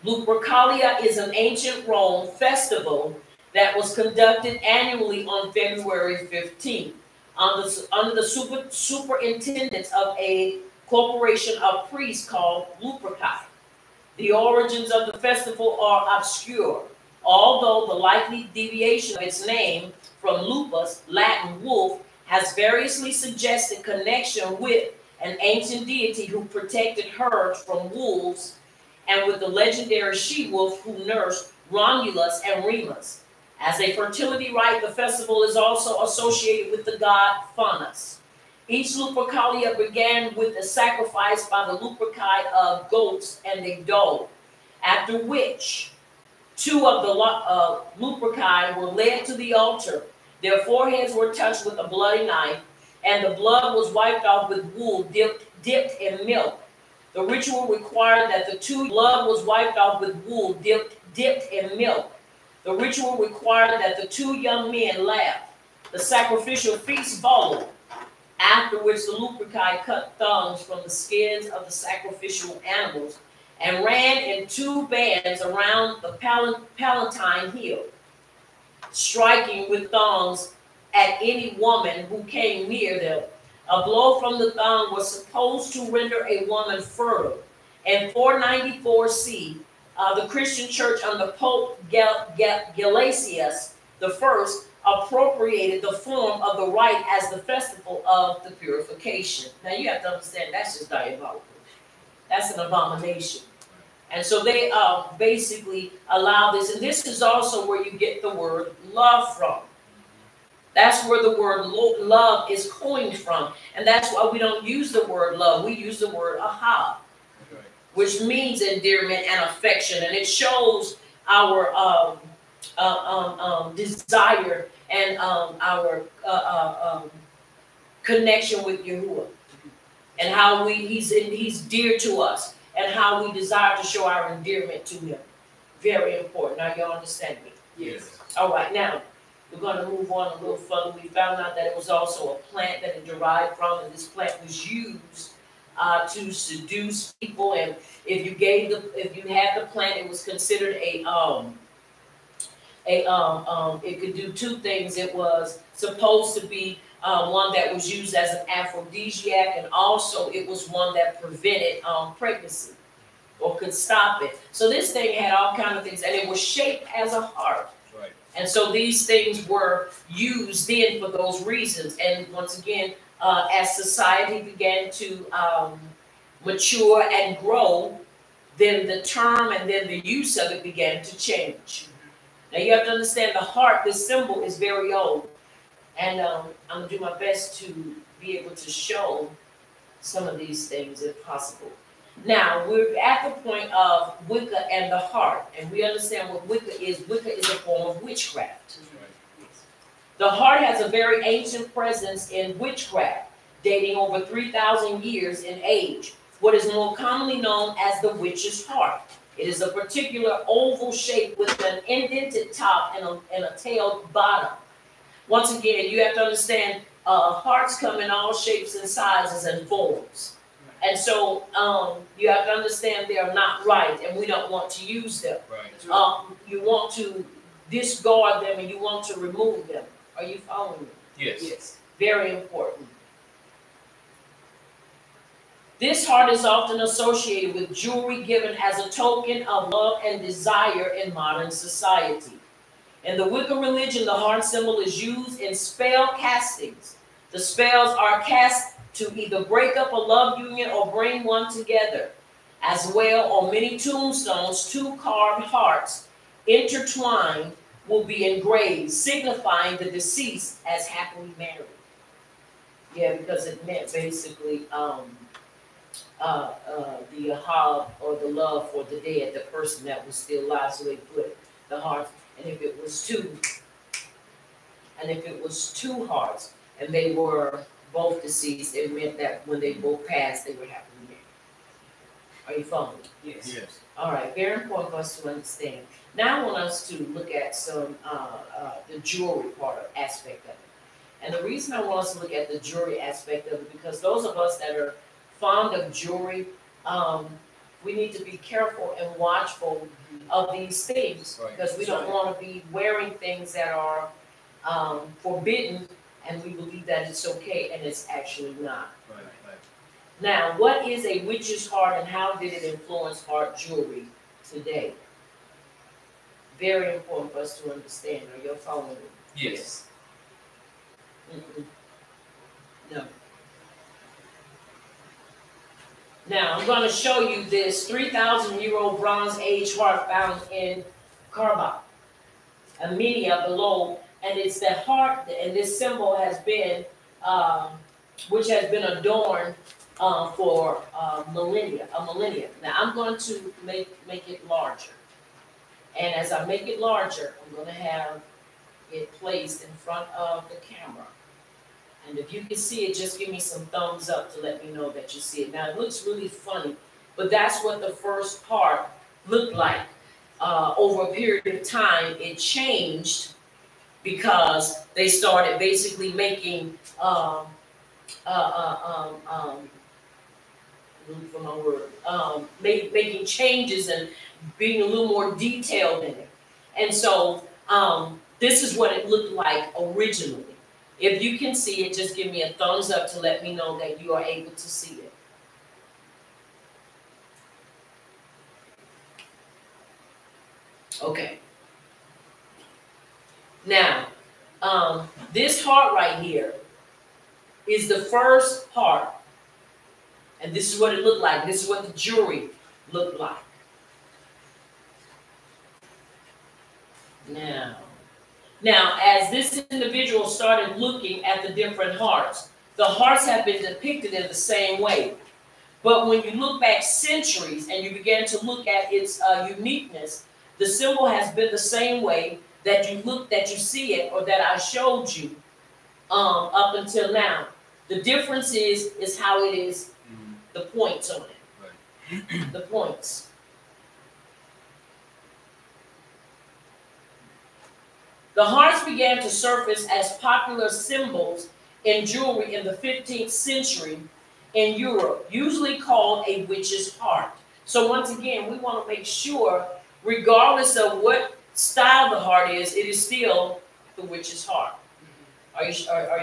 Speaker 5: Lupercalia is an ancient Rome festival that was conducted annually on February 15th under the superintendence of a corporation of priests called Luperci. The origins of the festival are obscure, although the likely deviation of its name from lupus, Latin wolf, has variously suggested connection with an ancient deity who protected herds from wolves, and with the legendary she-wolf who nursed Romulus and Remus. As a fertility rite, the festival is also associated with the god Faunus. Each Lupercalia began with the sacrifice by the Luperci of goats and a doe, after which two of the Luperci were led to the altar. Their foreheads were touched with a bloody knife, and the blood was wiped off with wool dipped in milk. The ritual required that the two blood was wiped off with wool dipped in milk. The ritual required that the two young men laughed. The sacrificial feast followed, after which the Luperci cut thongs from the skins of the sacrificial animals and ran in two bands around the Palatine Hill, striking with thongs at any woman who came near them. A blow from the thong was supposed to render a woman fertile. In 494 C, the Christian church under Pope Gelasius I appropriated the form of the rite as the festival of the purification. Now you have to understand that's just diabolical. That's an abomination. And so they basically allow this, and this is also where you get the word love from. That's where the word love is coined from. And that's why we don't use the word love. We use the word ahab, which means endearment and affection. And it shows our desire and our connection with Yahuwah. And how he's dear to us. And how we desire to show our endearment to him. Very important. Now y'all understand me?
Speaker 1: Yes.
Speaker 5: All right, now we're going to move on a little further. We found out that it was also a plant that it derived from, and this plant was used to seduce people. And if you had the plant, it was considered it could do two things. It was supposed to be one that was used as an aphrodisiac, and also it was one that prevented pregnancy or could stop it. So this thing had all kinds of things, and it was shaped as a heart.
Speaker 1: Right.
Speaker 5: And so these things were used then for those reasons. And once again, as society began to mature and grow, then the term and then the use of it began to change. Now you have to understand the heart, this symbol is very old. And I'm going to do my best to be able to show some of these things if possible. Now, we're at the point of Wicca and the heart. And we understand what Wicca is. Wicca is a form of witchcraft. The heart has a very ancient presence in witchcraft, dating over 3,000 years in age. What is more commonly known as the witch's heart. It is a particular oval shape with an indented top and a tailed bottom. Once again, you have to understand hearts come in all shapes and sizes and forms. And so you have to understand they are not right, and we don't want to use them.
Speaker 1: Right.
Speaker 5: You want to discard them, and you want to remove them. Are you following me?
Speaker 1: Yes.
Speaker 5: Yes. Very important. This heart is often associated with jewelry given as a token of love and desire in modern society. In the Wicca religion, the heart symbol is used in spell castings. The spells are cast to either break up a love union or bring one together. As well, on many tombstones, two carved hearts intertwined will be engraved, signifying the deceased as happily married. Yeah, because it meant basically the ahab, or the love for the dead, the person that was still alive, so they put the heart. And if it was two hearts, and they were both deceased, it meant that when they both passed, they were happily married. Are you following?
Speaker 1: Yes. Yes.
Speaker 5: All right, very important for us to understand. Now I want us to look at some the jewelry part aspect of it. And the reason I want us to look at the jewelry aspect of it, because those of us that are fond of jewelry, we need to be careful and watchful of these things,
Speaker 1: right,
Speaker 5: because we don't want to be wearing things that are forbidden, and we believe that it's okay, and it's actually not.
Speaker 1: Right, right.
Speaker 5: Now, what is a witch's heart, and how did it influence heart jewelry today? Very important for us to understand. Are you following me?
Speaker 1: Yes.
Speaker 5: No. Now, I'm going to show you this 3,000-year-old Bronze Age heart found in Karba, Armenia below, and it's the heart, and this symbol has been which has been adorned for millennia. Now I'm going to make it larger, and as I make it larger, I'm going to have it placed in front of the camera. And if you can see it, just give me some thumbs up to let me know that you see it. Now it looks really funny, but that's what the first part looked like. Over a period of time, it changed because they started basically making look for my word, making changes and being a little more detailed in it. And so this is what it looked like originally. If you can see it, just give me a thumbs up to let me know that you are able to see it. Okay. Now, this heart right here is the first heart. And this is what it looked like. This is what the jewelry looked like. Now, as this individual started looking at the different hearts, the hearts have been depicted in the same way. But when you look back centuries and you begin to look at its uniqueness, the symbol has been the same way that you see it, or that I showed you up until now. The difference is how it is, the points on it. Right. The points. The hearts began to surface as popular symbols in jewelry in the 15th century in Europe, usually called a witch's heart. So once again, we want to make sure, regardless of what style the heart is, it is still the witch's heart. Are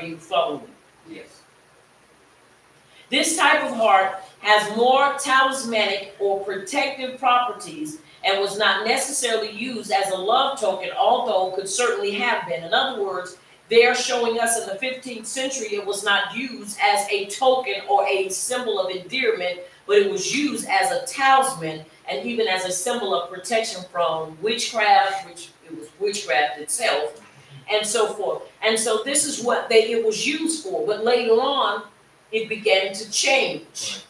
Speaker 5: you following me?
Speaker 1: Yes.
Speaker 5: This type of heart has more talismanic or protective properties and was not necessarily used as a love token, although could certainly have been. In other words, they are showing us in the 15th century it was not used as a token or a symbol of endearment, but it was used as a talisman and even as a symbol of protection from witchcraft, which it was witchcraft itself, and so forth. And so this is what it was used for. But later on, it began to change. Right.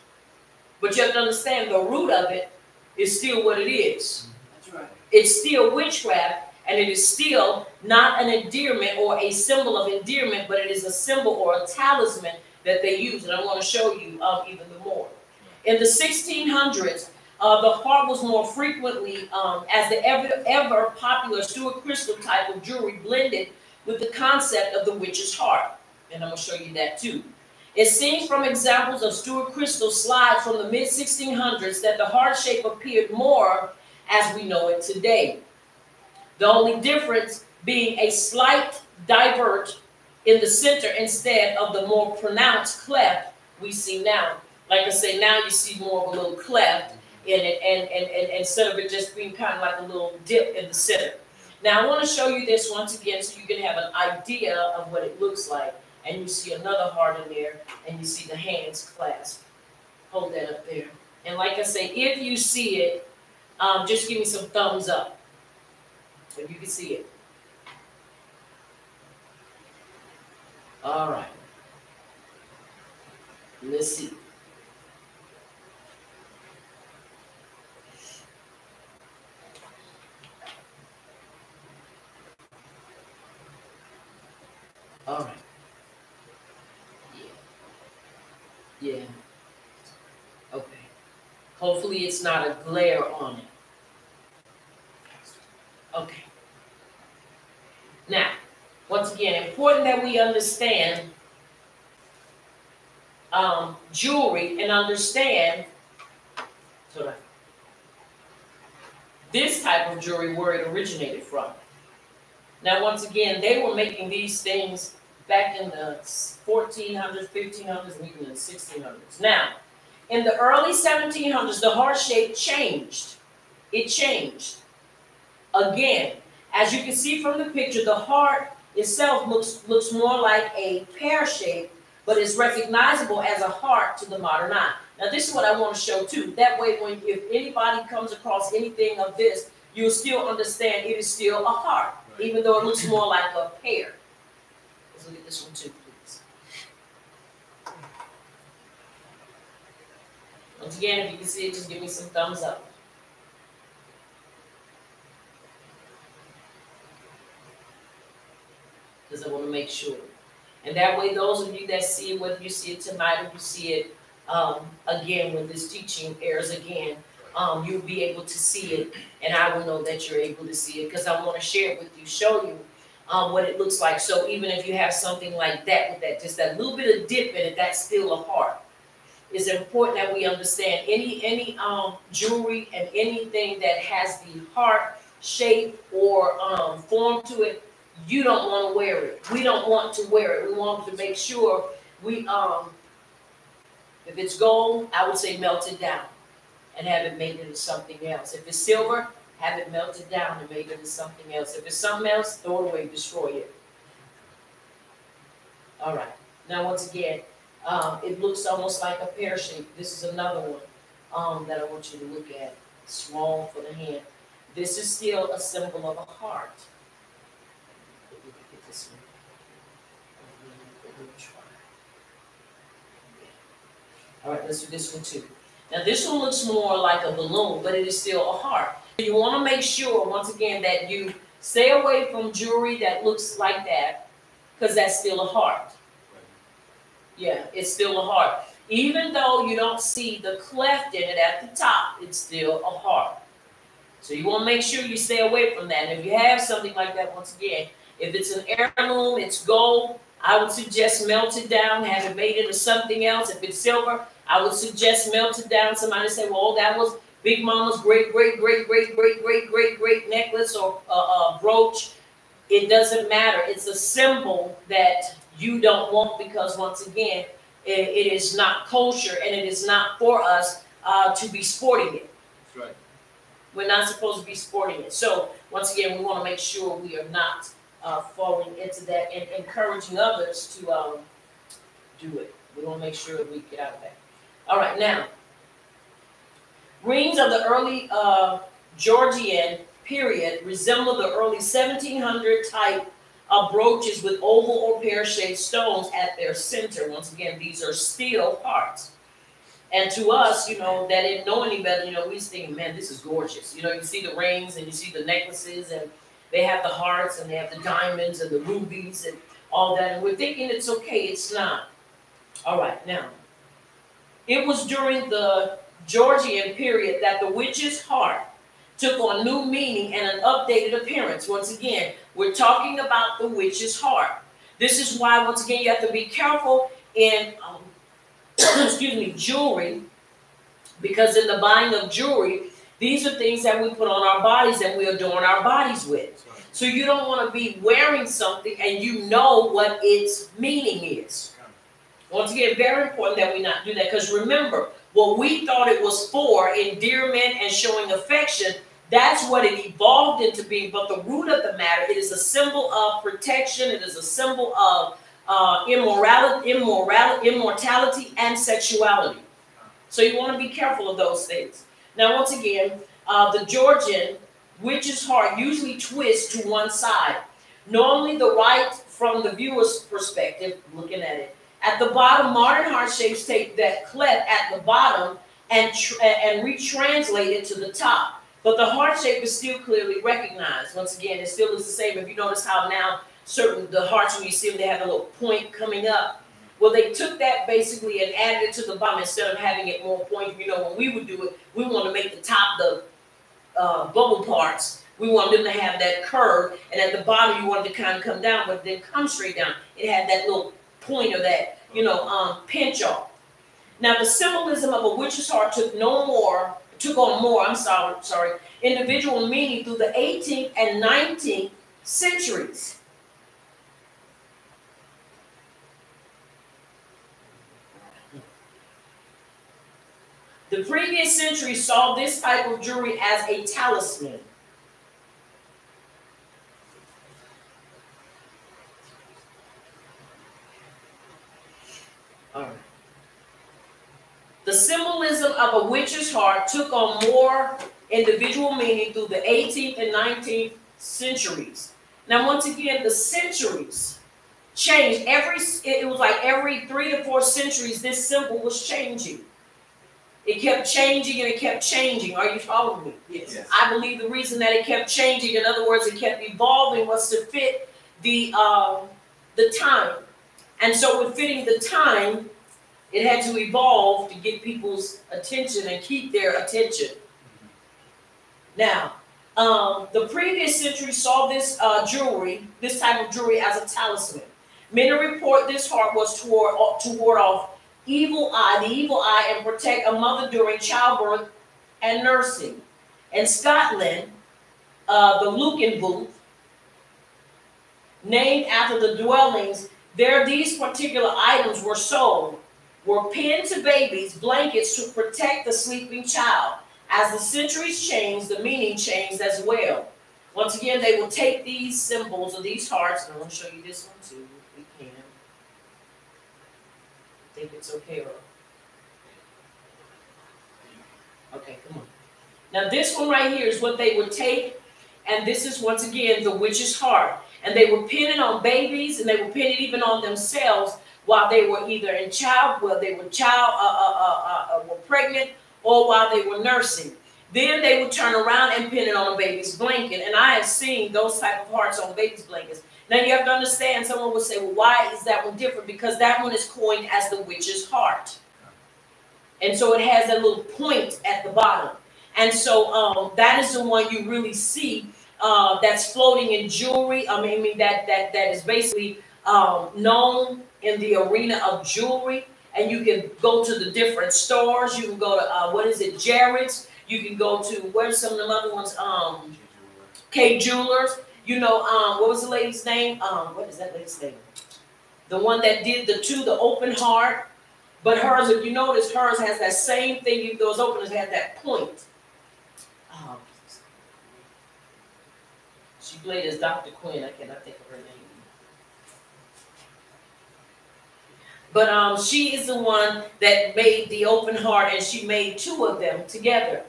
Speaker 5: But you have to understand, the root of it is still what it is.
Speaker 1: That's right.
Speaker 5: It's still witchcraft, and it is still not an endearment or a symbol of endearment, but it is a symbol or a talisman that they use. And I want to show you even more. In the 1600s, the heart was more frequently as the ever popular Stuart crystal type of jewelry blended with the concept of the witch's heart. And I'm going to show you that too. It seems from examples of Stuart crystal slides from the mid-1600s that the heart shape appeared more as we know it today. The only difference being a slight divert in the center instead of the more pronounced cleft we see now. Like I say, now you see more of a little cleft in it, and instead of it just being kind of like a little dip in the center. Now I want to show you this once again so you can have an idea of what it looks like. And you see another heart in there, and you see the hands clasped. Hold that up there. And like I say, if you see it, just give me some thumbs up if you can see it. All right. Let's see. All right. Yeah. Okay. Hopefully it's not a glare on it. Okay. Now, once again, important that we understand jewelry and understand this type of jewelry, where it originated from. Now, once again, they were making these things back in the 1400s, 1500s, and even the 1600s. Now, in the early 1700s, the heart shape changed. It changed. Again, as you can see from the picture, the heart itself looks more like a pear shape, but is recognizable as a heart to the modern eye. Now, this is what I want to show too. That way, if anybody comes across anything of this, you'll still understand it is still a heart, even though it looks more like a pear. Let's look at this one too, please. Once again, if you can see it, just give me some thumbs up. Because I want to make sure. And that way, those of you that see it, whether you see it tonight or you see it again when this teaching airs again, you'll be able to see it, and I will know that you're able to see it because I want to share it with you, show you what it looks like. So even if you have something like that with that, just that little bit of dip in it, that's still a heart. It's important that we understand any jewelry and anything that has the heart shape or form to it, you don't want to wear it. We don't want to wear it. We want to make sure we if it's gold, I would say melt it down and have it made into something else. If it's silver, have it melted down and made into something else. If it's something else, throw it away, destroy it. All right. Now, once again, it looks almost like a pear shape. This is another one that I want you to look at. Small for the hand. This is still a symbol of a heart. Look at this one. All right, let's do this one too. Now, this one looks more like a balloon, but it is still a heart. You want to make sure, once again, that you stay away from jewelry that looks like that, because that's still a heart. Yeah, it's still a heart. Even though you don't see the cleft in it at the top, it's still a heart. So you want to make sure you stay away from that. And if you have something like that, once again, if it's an heirloom, it's gold, I would suggest melt it down, have it made into something else. If it's silver, I would suggest melt it down. Somebody say, well, that was Big Mama's great necklace or brooch. It doesn't matter. It's a symbol that you don't want because, once again, it is not kosher and it is not for us to be sporting it.
Speaker 1: That's right.
Speaker 5: We're not supposed to be sporting it. So, once again, we want to make sure we are not falling into that and encouraging others to do it. We want to make sure we get out of that. All right, now, rings of the early Georgian period resemble the early 1700 type of brooches with oval or pear-shaped stones at their center. Once again, these are still hearts. And to us, you know, that didn't know any better, you know, we just think, man, this is gorgeous. You know, you see the rings and you see the necklaces and they have the hearts and they have the diamonds and the rubies and all that. And we're thinking it's okay. It's not. All right, now, it was during the Georgian period that the witch's heart took on new meaning and an updated appearance. Once again, we're talking about the witch's heart. This is why, once again, you have to be careful in excuse me, jewelry, because in the buying of jewelry, these are things that we put on our bodies and we adorn our bodies with. So you don't want to be wearing something and you know what its meaning is. Once again, very important that we not do that, because remember, what we thought it was for, endearment and showing affection, that's what it evolved into being. But the root of the matter, it is a symbol of protection. It is a symbol of immortality and sexuality. So you want to be careful of those things. Now, once again, the Georgian witch's heart usually twists to one side. Normally the right from the viewer's perspective, looking at it. At the bottom, modern heart shapes take that cleft at the bottom and retranslate it to the top. But the heart shape is still clearly recognized. Once again, it still is the same. If you notice how now the hearts, when you see them, they have a little point coming up. Well, they took that basically and added it to the bottom instead of having it more pointed. You know, when we would do it, we want to make the top, the bubble parts. We wanted them to have that curve, and at the bottom, you wanted to kind of come down, but then come straight down. It had that little point of that, you know, pinch off. Now, the symbolism of a witch's heart took on more, individual meaning through the 18th and 19th centuries. The previous century saw this type of jewelry as a talisman. All right. The symbolism of a witch's heart took on more individual meaning through the 18th and 19th centuries. Now, once again, the centuries changed. It was like every 3 to 4 centuries, this symbol was changing. It kept changing and it kept changing. Are you following me?
Speaker 4: Yes.
Speaker 5: I believe the reason that it kept changing, in other words, it kept evolving, was to fit the time. And so with fitting the time, it had to evolve to get people's attention and keep their attention. Now, the previous century saw this jewelry, this type of jewelry, as a talisman. Many report this heart was to ward off the evil eye, and protect a mother during childbirth and nursing. In Scotland, the Lucan booth, named after the dwellings, there these particular items were sold, were pinned to babies' blankets to protect the sleeping child. As the centuries changed, the meaning changed as well. Once again, they will take these symbols of these hearts, and I'm going to show you this one too, if we can. I think it's okay, Earl. Okay, come on. Now this one right here is what they would take, and this is once again the witch's heart. And they would pin it on babies, and they would pin it even on themselves while they were either in were pregnant, or while they were nursing. Then they would turn around and pin it on a baby's blanket. And I have seen those type of hearts on baby's blankets. Now you have to understand, someone would say, well, why is that one different? Because that one is coined as the witch's heart. And so it has a little point at the bottom. And so that is the one you really see that's floating in jewelry. I mean that is basically known in the arena of jewelry. And you can go to the different stores. You can go to, Jared's. You can go to, where's some of the other ones? K Jewelers. You know, what was the lady's name? What is that lady's name? The one that did the open heart. But hers, if you notice, hers has that same thing. Those openers had that point. She played as Dr. Quinn. I cannot think of her name. But she is the one that made the open heart, and she made two of them together.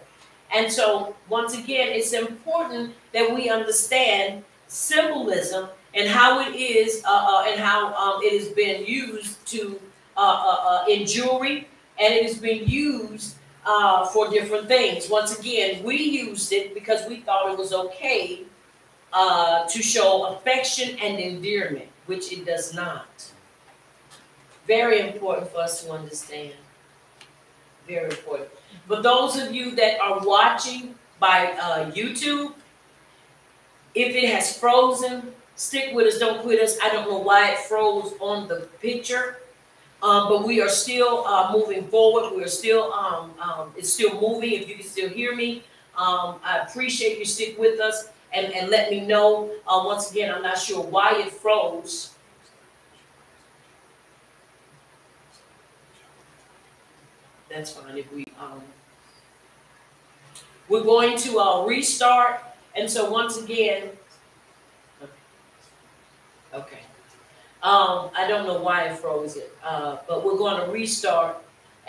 Speaker 5: And so, once again, it's important that we understand symbolism and how it is, and how it has been used to in jewelry, and it has been used for different things. Once again, we used it because we thought it was okay to show affection and endearment, which it does not. Very important for us to understand. Very important. But those of you that are watching by YouTube, if it has frozen, stick with us, don't quit us. I don't know why it froze on the picture, but we are still moving forward. We are still, it's still moving. If you can still hear me, I appreciate you stick with us and let me know. Once again, I'm not sure why it froze. That's fine. If we're going to restart, and so once again, okay. I don't know why it froze it, but we're going to restart.